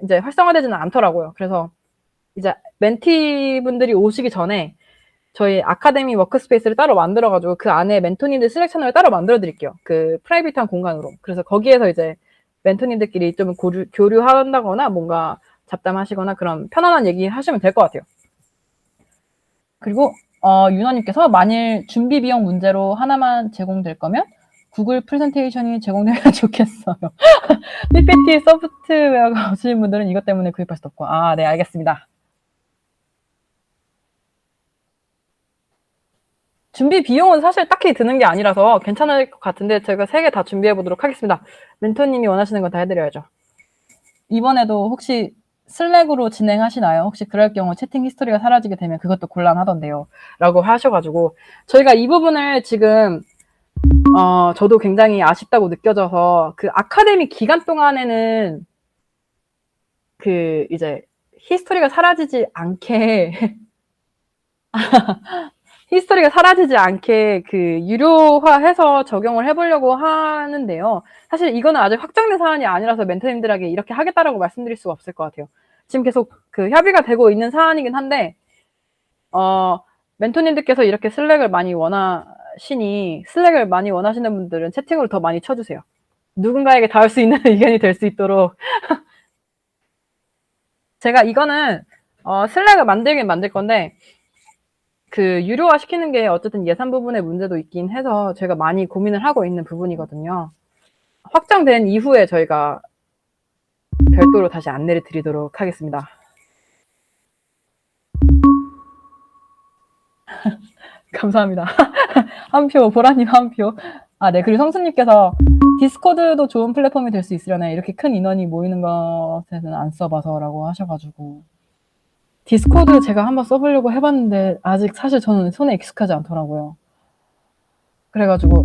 Speaker 1: 이제 활성화되지는 않더라고요. 그래서 이제 멘티분들이 오시기 전에 저희 아카데미 워크스페이스를 따로 만들어가지고 그 안에 멘토님들 슬랙 채널을 따로 만들어 드릴게요. 그 프라이빗한 공간으로. 그래서 거기에서 이제 멘토님들끼리 좀 교류한다거나 뭔가 잡담하시거나 그런 편안한 얘기 하시면 될 것 같아요. 그리고 윤호님께서 만일 준비 비용 문제로 하나만 제공될 거면 구글 프레젠테이션이 제공되면 좋겠어요. PPT 소프트웨어가 없으신 분들은 이것 때문에 구입할 수 없고. 네, 알겠습니다. 준비 비용은 사실 딱히 드는 게 아니라서 괜찮을 것 같은데 제가 3개 다 준비해 보도록 하겠습니다. 멘토님이 원하시는 건 다 해드려야죠. 이번에도 혹시 슬랙으로 진행하시나요? 혹시 그럴 경우 채팅 히스토리가 사라지게 되면 그것도 곤란하던데요. 라고 하셔가지고 저희가 이 부분을 지금 저도 굉장히 아쉽다고 느껴져서 그 아카데미 기간 동안에는 그 이제 히스토리가 사라지지 않게 그 유료화해서 적용을 해보려고 하는데요. 사실 이거는 아직 확정된 사안이 아니라서 멘토님들에게 이렇게 하겠다라고 말씀드릴 수가 없을 것 같아요. 지금 계속 그 협의가 되고 있는 사안이긴 한데 멘토님들께서 이렇게 슬랙을 많이 원하시는 분들은 채팅으로 더 많이 쳐주세요. 누군가에게 닿을 수 있는 의견이 될 수 있도록 제가 이거는 슬랙을 만들긴 만들 건데 그 유료화 시키는 게 어쨌든 예산 부분의 문제도 있긴 해서 제가 많이 고민을 하고 있는 부분이거든요. 확정된 이후에 저희가 별도로 다시 안내를 드리도록 하겠습니다. 감사합니다. 한 표, 보라님 한 표. 네. 그리고 성수님께서 디스코드도 좋은 플랫폼이 될 수 있으려나 이렇게 큰 인원이 모이는 것에는 안 써봐서라고 하셔가지고 디스코드 제가 한번 써보려고 해봤는데 아직 사실 저는 손에 익숙하지 않더라고요. 그래가지고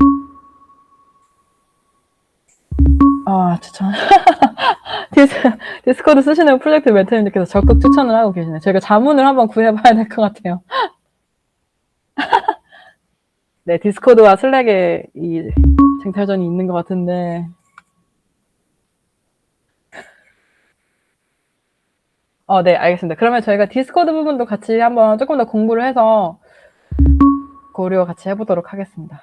Speaker 1: 추천. 디스코드 쓰시는 프로젝트 멘토님들께서 적극 추천을 하고 계시네요. 저희가 자문을 한번 구해봐야 될 것 같아요. 네, 디스코드와 슬랙에 이 쟁탈전이 있는 것 같은데. 네, 알겠습니다. 그러면 저희가 디스코드 부분도 같이 한번 조금 더 공부를 해서 고려 같이 해보도록 하겠습니다.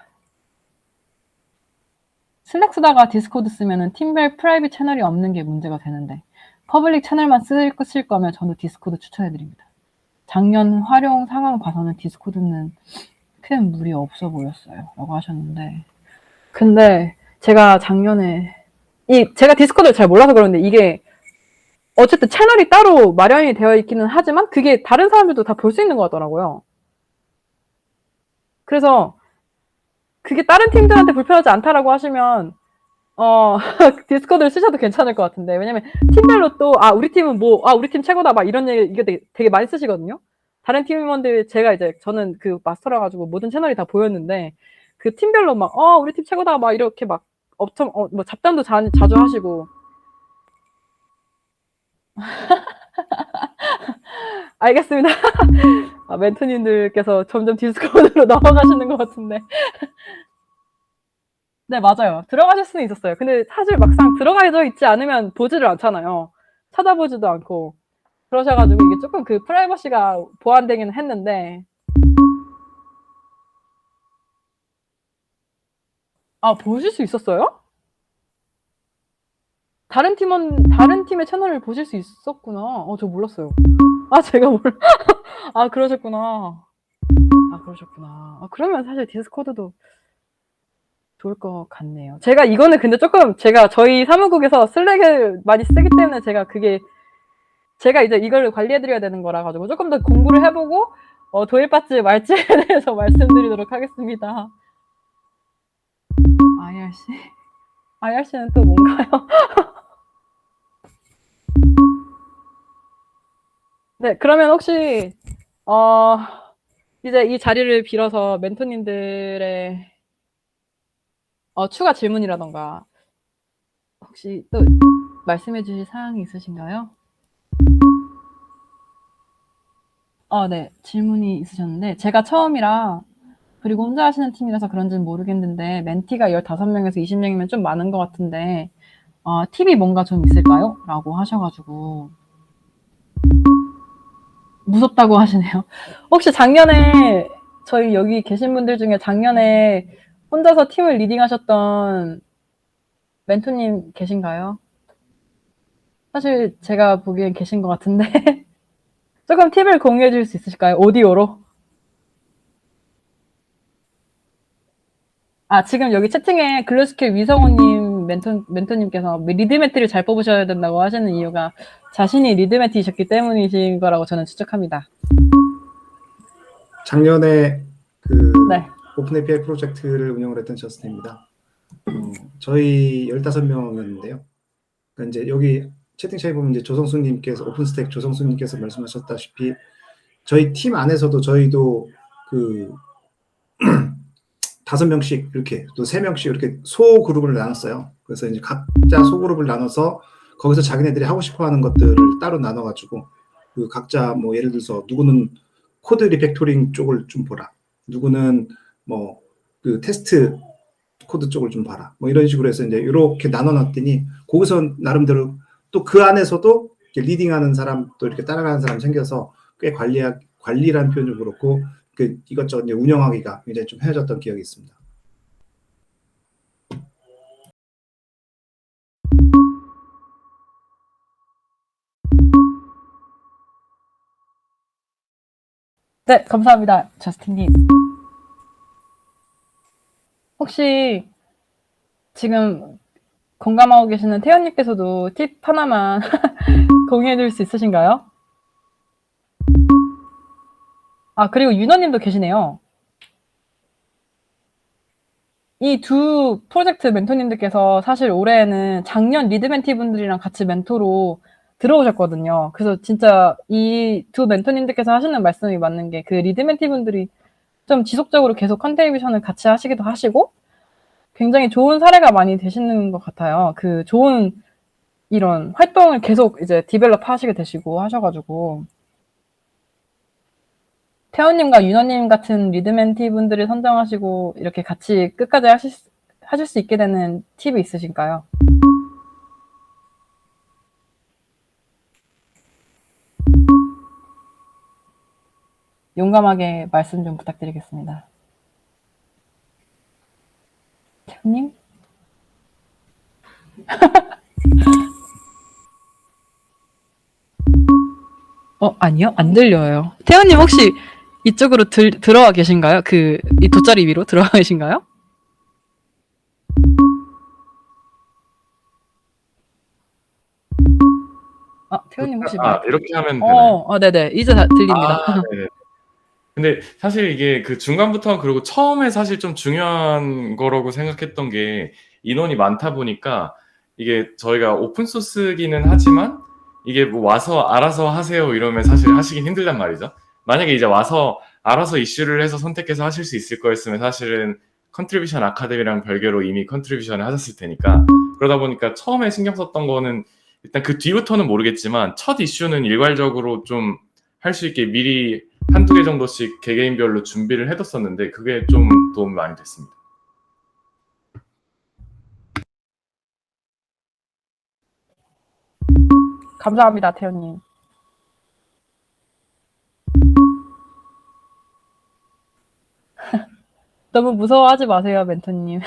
Speaker 1: 슬랙 쓰다가 디스코드 쓰면은 팀별 프라이빗 채널이 없는 게 문제가 되는데 퍼블릭 채널만 쓸 거면 저는 디스코드 추천해드립니다. 작년 활용 상황 봐서는 디스코드는 큰 무리 없어 보였어요. 라고 하셨는데 근데 제가 작년에 제가 디스코드를 잘 몰라서 그런데 이게 어쨌든 채널이 따로 마련이 되어 있기는 하지만 그게 다른 사람들도 다 볼 수 있는 것 같더라고요. 그래서 그게 다른 팀들한테 불편하지 않다라고 하시면 디스코드를 쓰셔도 괜찮을 것 같은데 왜냐면 팀별로 또 우리 팀은 우리 팀 최고다 막 이런 얘기 이게 되게 많이 쓰시거든요. 다른 팀원들 저는 그 마스터라 가지고 모든 채널이 다 보였는데 그 팀별로 막 우리 팀 최고다 막 이렇게 막 엄청 뭐 잡담도 자주 하시고 알겠습니다. 멘토님들께서 점점 디스코드로 넘어가시는 것 같은데. 네, 맞아요. 들어가실 수는 있었어요. 근데 사실 막상 들어가져 있지 않으면 보지를 않잖아요. 찾아보지도 않고. 그러셔가지고 이게 조금 그 프라이버시가 보완되기는 했는데. 보실 수 있었어요? 다른 팀의 채널을 보실 수 있었구나. 저 몰랐어요. 제가 그러셨구나. 그러셨구나. 그러면 사실 디스코드도 좋을 것 같네요. 제가 이거는 근데 조금 저희 사무국에서 슬랙을 많이 쓰기 때문에 제가 이제 이걸 관리해드려야 되는 거라 가지고 조금 더 공부를 해보고 도입받지 말지에 대해서 말씀드리도록 하겠습니다. IRC는 또 뭔가요? 네, 그러면 혹시 이제 이 자리를 빌어서 멘토님들의 추가 질문이라던가 혹시 또 말씀해 주실 사항이 있으신가요? 네, 질문이 있으셨는데 제가 처음이라 그리고 혼자 하시는 팀이라서 그런지는 모르겠는데 멘티가 15명에서 20명이면 좀 많은 것 같은데 팁이 뭔가 좀 있을까요? 라고 하셔가지고 무섭다고 하시네요. 혹시 작년에 저희 여기 계신 분들 중에 작년에 혼자서 팀을 리딩하셨던 멘토님 계신가요? 사실 제가 보기엔 계신 것 같은데 조금 팁을 공유해 줄 수 있으실까요? 오디오로? 지금 여기 채팅에 글루스킬 위성호님 멘토님께서 리드매트를 잘 뽑으셔야 된다고 하시는 이유가 자신이 리드매트이셨기 때문이신 거라고 저는 추측합니다.
Speaker 2: 작년에 네. 오픈 API 프로젝트를 운영을 했던 저스틴입니다. 저희 15명이었는데요. 그러니까 이제 여기 채팅창에 보면 이제 조성수님께서 오픈스택 조성수님께서 말씀하셨다시피 저희 팀 안에서도 저희도 5명씩 이렇게 또 3명씩 이렇게 소그룹을 나눴어요. 그래서 이제 각자 소그룹을 나눠서 거기서 자기네들이 하고 싶어하는 것들을 따로 나눠가지고 각자 뭐 예를 들어서 누구는 코드 리팩토링 쪽을 좀 보라, 누구는 뭐 테스트 코드 쪽을 좀 봐라, 뭐 이런 식으로 해서 이제 이렇게 나눠놨더니 거기서 나름대로 또 그 안에서도 리딩하는 사람 또 이렇게 따라가는 사람 생겨서 꽤 관리라는 표현이 그렇고 이것저것 이제 운영하기가 굉장히 좀 헤어졌던 기억이 있습니다.
Speaker 1: 네, 감사합니다. 저스틴님. 혹시 지금 공감하고 계시는 태연님께서도 팁 하나만 공유해 줄 수 있으신가요? 그리고 윤호님도 계시네요. 이 두 프로젝트 멘토님들께서 사실 올해는 작년 리드멘티 분들이랑 같이 멘토로 들어오셨거든요. 그래서 진짜 이 두 멘토님들께서 하시는 말씀이 맞는 게 그 리드멘티 분들이 좀 지속적으로 계속 컨트리뷰션을 같이 하시기도 하시고 굉장히 좋은 사례가 많이 되시는 것 같아요. 좋은 이런 활동을 계속 이제 디벨롭 하시게 되시고 하셔가지고 태원님과 윤호님 같은 리드멘티 분들을 선정하시고 이렇게 같이 끝까지 하실 수 있게 되는 팁이 있으신가요? 용감하게 말씀 좀 부탁드리겠습니다. 태훈님? 아니요? 안 들려요. 태훈님 혹시 이쪽으로 들어와 계신가요? 이 돗자리 위로 들어와 계신가요? 태훈님 혹시
Speaker 3: 이렇게 하면 되나요?
Speaker 1: 네네. 이제 다 들립니다.
Speaker 3: 네네. 근데 사실 이게 그 중간부터 그리고 처음에 사실 좀 중요한 거라고 생각했던 게 인원이 많다 보니까 이게 저희가 오픈소스기는 하지만 이게 뭐 와서 알아서 하세요 이러면 사실 하시긴 힘들단 말이죠. 만약에 이제 와서 알아서 이슈를 해서 선택해서 하실 수 있을 거였으면 사실은 컨트리뷰션 아카데미랑 별개로 이미 컨트리뷰션을 하셨을 테니까 그러다 보니까 처음에 신경 썼던 거는 일단 그 뒤부터는 모르겠지만 첫 이슈는 일괄적으로 좀 할 수 있게 미리 한두 개 정도씩 개개인별로 준비를 해뒀었는데 그게 좀 도움이 많이 됐습니다.
Speaker 1: 감사합니다, 태훈님. 너무 무서워하지 마세요, 멘토님.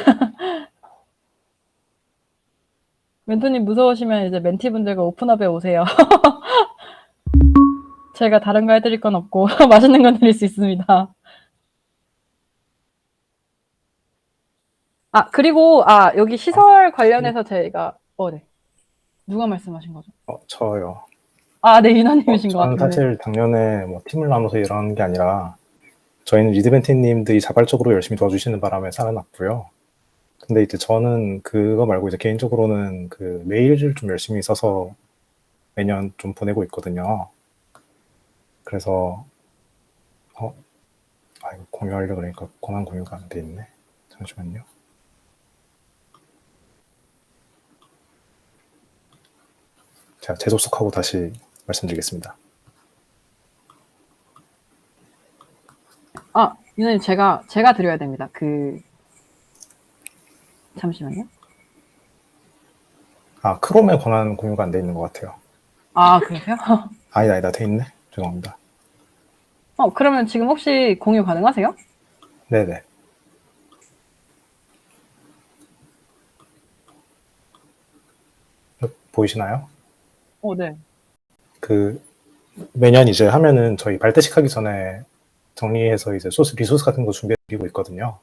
Speaker 1: 멘토님 무서우시면 이제 멘티분들과 오픈업에 오세요. 제가 다른 거 해드릴 건 없고 맛있는 건 드릴 수 있습니다. 그리고 여기 시설 관련해서 저희가 네. 누가 말씀하신 거죠?
Speaker 4: 저요.
Speaker 1: 네, 윤호님이신 것
Speaker 4: 저는
Speaker 1: 같은데.
Speaker 4: 사실 작년에 뭐 팀을 나눠서 일하는 게 아니라 저희는 리드벤티님들이 자발적으로 열심히 도와주시는 바람에 살아났고요. 근데 이제 저는 그거 말고 이제 개인적으로는 그 메일을 좀 열심히 써서 매년 좀 보내고 있거든요. 그래서 이거 공유하려고 그러니까 권한 공유가 안 돼 있네. 잠시만요. 제가 재접속하고 다시 말씀드리겠습니다.
Speaker 1: 윤호님 제가 드려야 됩니다. 잠시만요.
Speaker 4: 크롬에 권한 공유가 안 돼 있는 것 같아요.
Speaker 1: 그러세요?
Speaker 4: 아니다. 돼 있네. 죄송합니다.
Speaker 1: 그러면 지금 혹시 공유 가능하세요?
Speaker 4: 네네. 보이시나요?
Speaker 1: 네.
Speaker 4: 매년 이제 하면은 저희 발대식 하기 전에 정리해서 이제 리소스 같은 거 준비해드리고 있거든요.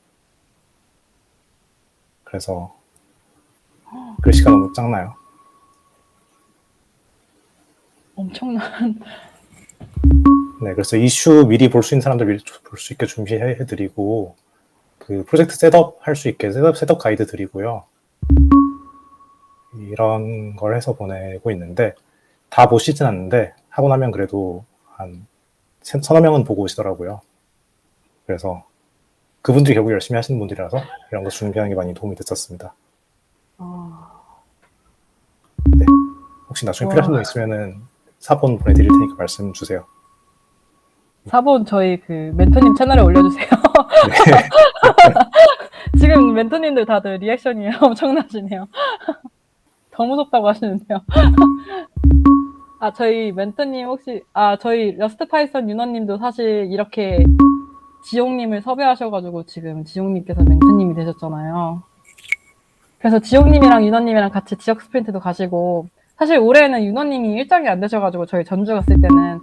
Speaker 4: 그래서 글씨가 너무 작나요?
Speaker 1: 엄청난.
Speaker 4: 네, 그래서 이슈 미리 볼 수 있는 사람들 미리 볼 수 있게 준비해드리고 그 프로젝트 셋업 할 수 있게 셋업 가이드 드리고요. 이런 걸 해서 보내고 있는데 다 보시진 않는데 하고 나면 그래도 한 서너 명은 보고 오시더라고요. 그래서 그분들이 결국 열심히 하시는 분들이라서 이런 거 준비하는 게 많이 도움이 됐었습니다. 네, 혹시 나중에 필요하신 분 있으면은 사본 보내드릴 테니까 말씀 주세요.
Speaker 1: 사본 저희 멘토님 채널에 올려주세요.
Speaker 4: 네.
Speaker 1: 지금 멘토님들 다들 리액션이 엄청나시네요. 더 무섭다고 하시는데요. 저희 멘토님 혹시 저희 러스트 파이썬 윤호님도 사실 이렇게 지용님을 섭외하셔가지고 지금 지용님께서 멘토님이 되셨잖아요. 그래서 지용님이랑 윤호님이랑 같이 지역 스프린트도 가시고 사실 올해는 윤호님이 일정이 안 되셔가지고 저희 전주 갔을 때는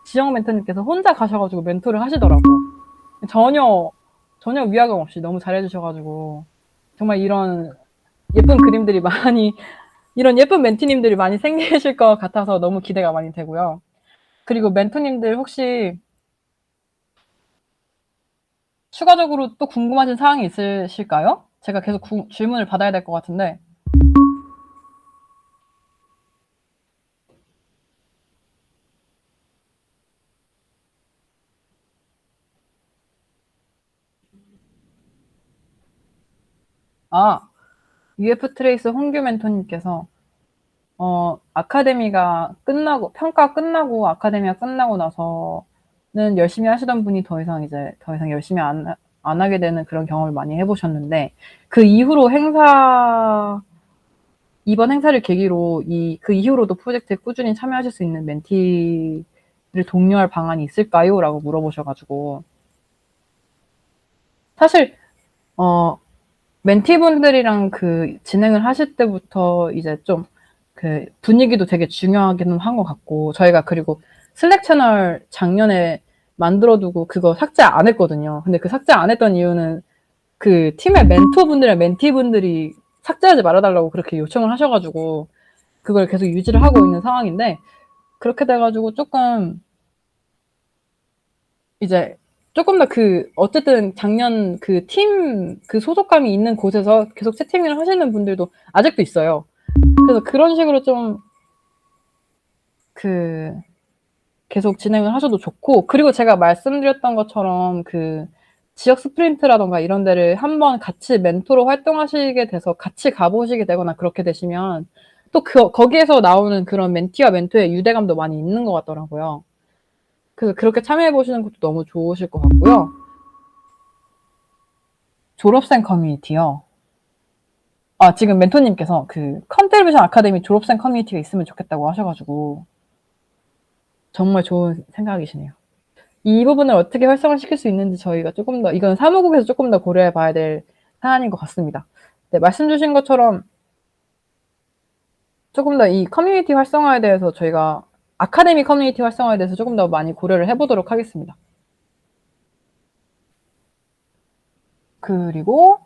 Speaker 1: 지영 멘토님께서 혼자 가셔가지고 멘토를 하시더라고. 전혀 위화감 없이 너무 잘해주셔가지고 정말 이런 예쁜 그림들이 이런 예쁜 멘티님들이 많이 생기실 것 같아서 너무 기대가 많이 되고요. 그리고 멘토님들 혹시 추가적으로 또 궁금하신 사항이 있으실까요? 제가 계속 질문을 받아야 될 것 같은데. UF 트레이스 홍규 멘토님께서 아카데미가 끝나고 평가 끝나고 아카데미가 끝나고 나서는 열심히 하시던 분이 더 이상 열심히 안 하게 되는 그런 경험을 많이 해보셨는데, 그 이후로 이번 행사를 계기로 그 이후로도 프로젝트에 꾸준히 참여하실 수 있는 멘티를 독려할 방안이 있을까요? 라고 물어보셔가지고, 사실 멘티분들이랑 그 진행을 하실 때부터 이제 좀 그 분위기도 되게 중요하기는 한 것 같고, 저희가 그리고 슬랙 채널 작년에 만들어두고 그거 삭제 안 했거든요. 근데 그 삭제 안 했던 이유는 그 팀의 멘토분들이랑 멘티분들이 삭제하지 말아달라고 그렇게 요청을 하셔가지고 그걸 계속 유지를 하고 있는 상황인데, 그렇게 돼가지고 조금 이제 조금 더 어쨌든 작년 그 팀, 그 소속감이 있는 곳에서 계속 채팅을 하시는 분들도 아직도 있어요. 그래서 그런 식으로 좀 계속 진행을 하셔도 좋고, 그리고 제가 말씀드렸던 것처럼 지역 스프린트라던가 이런 데를 한번 같이 멘토로 활동하시게 돼서 같이 가보시게 되거나 그렇게 되시면 또 거기에서 나오는 그런 멘티와 멘토의 유대감도 많이 있는 것 같더라고요. 그래서 그렇게 참여해보시는 것도 너무 좋으실 것 같고요. 졸업생 커뮤니티요. 지금 멘토님께서 컨텔비전 아카데미 졸업생 커뮤니티가 있으면 좋겠다고 하셔가지고 정말 좋은 생각이시네요. 이 부분을 어떻게 활성화시킬 수 있는지 저희가 조금 더, 이건 사무국에서 조금 더 고려해 봐야 될 사안인 것 같습니다. 네, 말씀 주신 것처럼 조금 더 이 커뮤니티 활성화에 대해서 저희가 아카데미 커뮤니티 활성화에 대해서 조금 더 많이 고려를 해보도록 하겠습니다. 그리고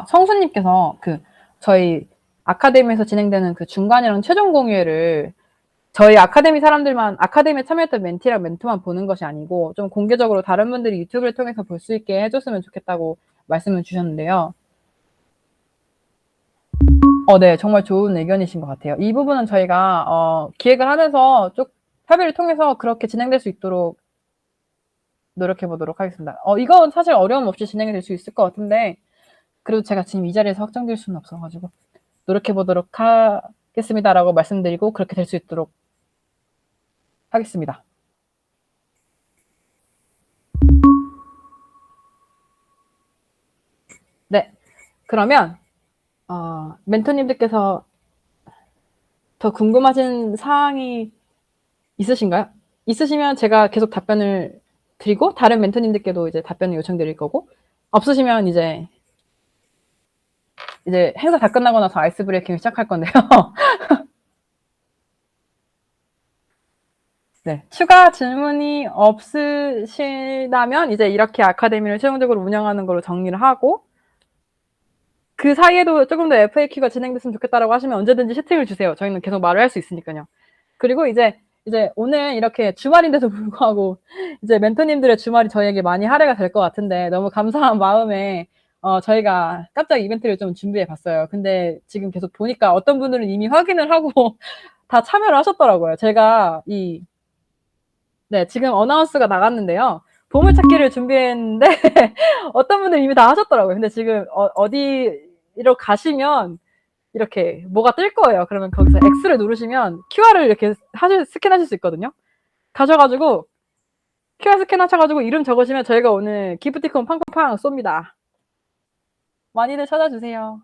Speaker 1: 성수님께서 저희 아카데미에서 진행되는 중간이랑 최종 공유회를 저희 아카데미 사람들만, 아카데미에 참여했던 멘티랑 멘토만 보는 것이 아니고 좀 공개적으로 다른 분들이 유튜브를 통해서 볼 수 있게 해줬으면 좋겠다고 말씀을 주셨는데요. 네, 정말 좋은 의견이신 것 같아요. 이 부분은 저희가 기획을 하면서 쭉 협의를 통해서 그렇게 진행될 수 있도록 노력해 보도록 하겠습니다. 이건 사실 어려움 없이 진행이 될 수 있을 것 같은데, 그래도 제가 지금 이 자리에서 확정될 수는 없어가지고 노력해 보도록 하겠습니다라고 말씀드리고 그렇게 될 수 있도록 하겠습니다. 네, 그러면 멘토님들께서 더 궁금하신 사항이 있으신가요? 있으시면 제가 계속 답변을 드리고 다른 멘토님들께도 이제 답변을 요청드릴 거고, 없으시면 이제 행사 다 끝나고 나서 아이스 브레이킹을 시작할 건데요. 네, 추가 질문이 없으시다면 이제 이렇게 아카데미를 최종적으로 운영하는 걸로 정리를 하고, 그 사이에도 조금 더 FAQ가 진행됐으면 좋겠다라고 하시면 언제든지 채팅을 주세요. 저희는 계속 말을 할 수 있으니까요. 그리고 이제 오늘 이렇게 주말인데도 불구하고 이제 멘토님들의 주말이 저희에게 많이 할애가 될 것 같은데, 너무 감사한 마음에 저희가 깜짝 이벤트를 좀 준비해 봤어요. 근데 지금 계속 보니까 어떤 분들은 이미 확인을 하고 다 참여를 하셨더라고요. 제가 네, 지금 어나운스가 나갔는데요. 보물찾기를 준비했는데 어떤 분들 이미 다 하셨더라고요. 근데 지금 어디로 가시면 이렇게 뭐가 뜰 거예요. 그러면 거기서 X를 누르시면 QR을 이렇게 스캔하실 수 있거든요. 가셔가지고 QR 스캔하셔가지고 이름 적으시면 저희가 오늘 기프티콘 팡팡팡 쏩니다. 많이들 찾아주세요.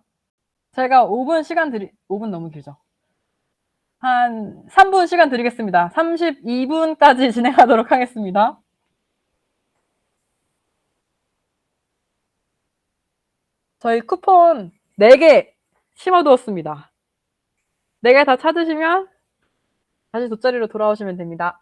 Speaker 1: 저희가 5분 너무 길죠. 한 3분 시간 드리겠습니다. 32분까지 진행하도록 하겠습니다. 저희 쿠폰 4개 심어두었습니다. 4개 다 찾으시면 다시 돗자리로 돌아오시면 됩니다.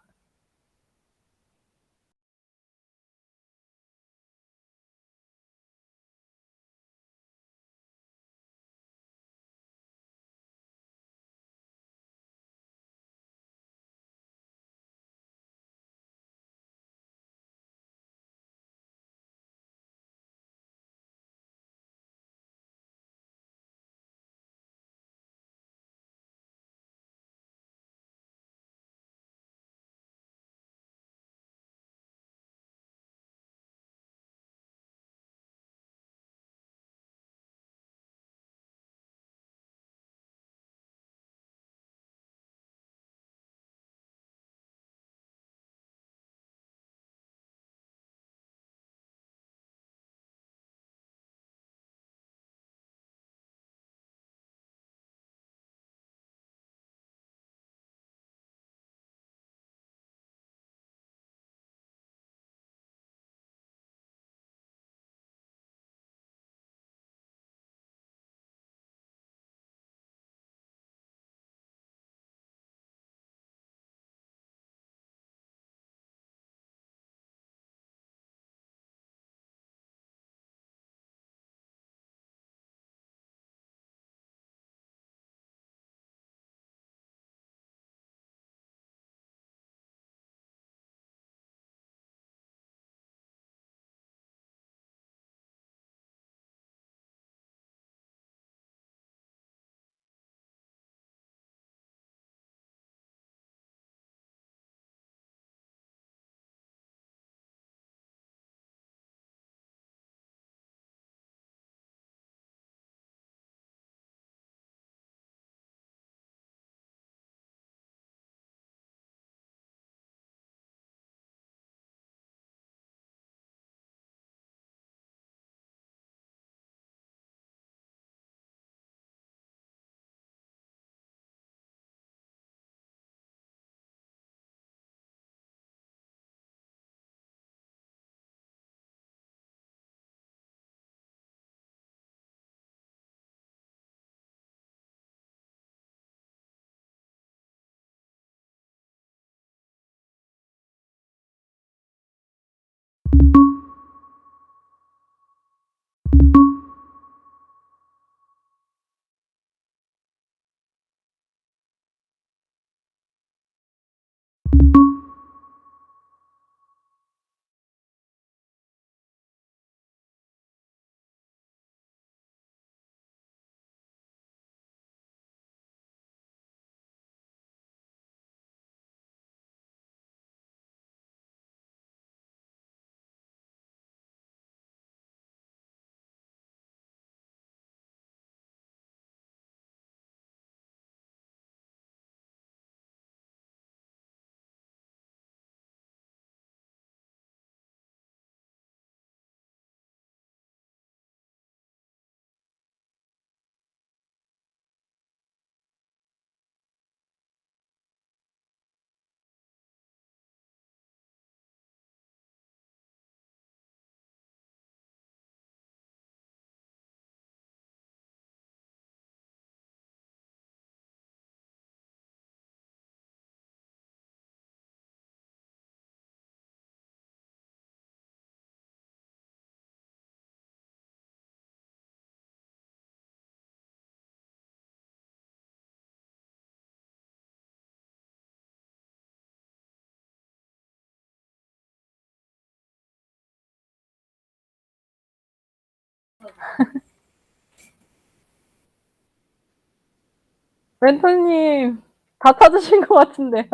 Speaker 1: 멘토님 다 찾으신 것 같은데요?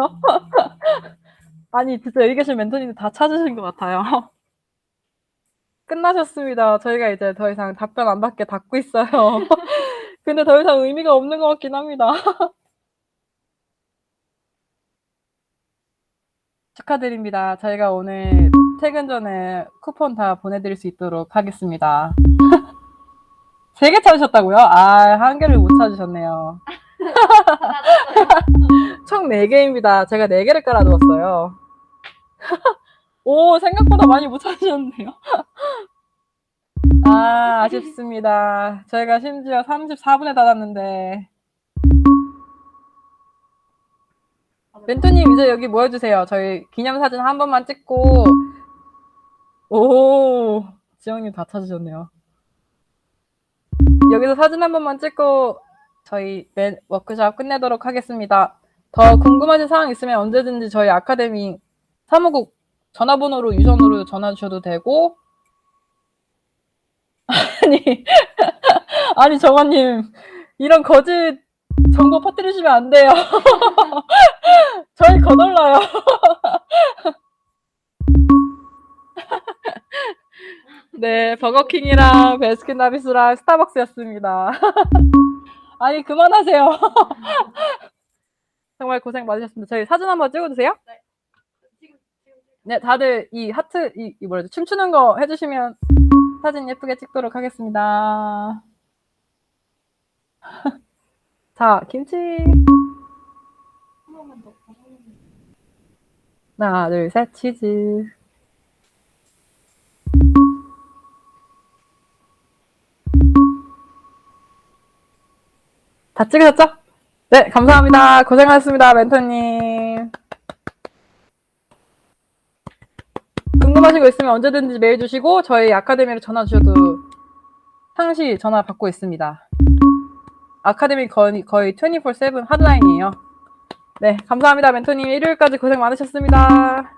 Speaker 1: 아니 진짜 여기 계신 멘토님들 다 찾으신 것 같아요. 끝나셨습니다. 저희가 이제 더 이상 답변 안 받게 닫고 있어요. 근데 더 이상 의미가 없는 것 같긴 합니다. 축하드립니다. 저희가 오늘 퇴근 전에 쿠폰 다 보내드릴 수 있도록 하겠습니다. 3개 찾으셨다고요? 아, 1개를 못 찾으셨네요. 총 4개입니다. 제가 4개를 깔아두었어요. 오, 생각보다 많이 못 찾으셨네요. 아, 아쉽습니다. 저희가 심지어 34분에 닫았는데. 멘토님, 이제 여기 모여주세요. 저희 기념사진 한 번만 찍고. 오, 지영님 다 찾으셨네요. 여기서 사진 한 번만 찍고 저희 워크숍 끝내도록 하겠습니다. 더 궁금하신 사항 있으면 언제든지 저희 아카데미 사무국 전화번호로 유선으로 전화 주셔도 되고. 아니 정화님 이런 거짓 정보 퍼뜨리시면 안 돼요. 저희 거덜나요. 네, 버거킹이랑 베스킨라빈스랑 스타벅스였습니다. 아니 그만하세요. 정말 고생 많으셨습니다. 저희 사진 한번 찍어주세요. 네, 다들 이 하트 이 뭐라죠? 춤추는 거 해주시면 사진 예쁘게 찍도록 하겠습니다. 자, 김치. 하나, 둘, 셋, 치즈. 다 찍으셨죠? 네, 감사합니다. 고생하셨습니다, 멘토님. 궁금하신 거 있으면 언제든지 메일 주시고 저희 아카데미로 전화 주셔도 상시 전화 받고 있습니다. 아카데미 거의 24/7 핫라인이에요. 네, 감사합니다, 멘토님. 일요일까지 고생 많으셨습니다.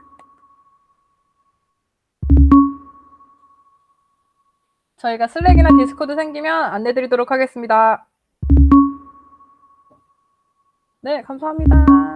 Speaker 1: 저희가 슬랙이나 디스코드 생기면 안내드리도록 하겠습니다. 네, 감사합니다.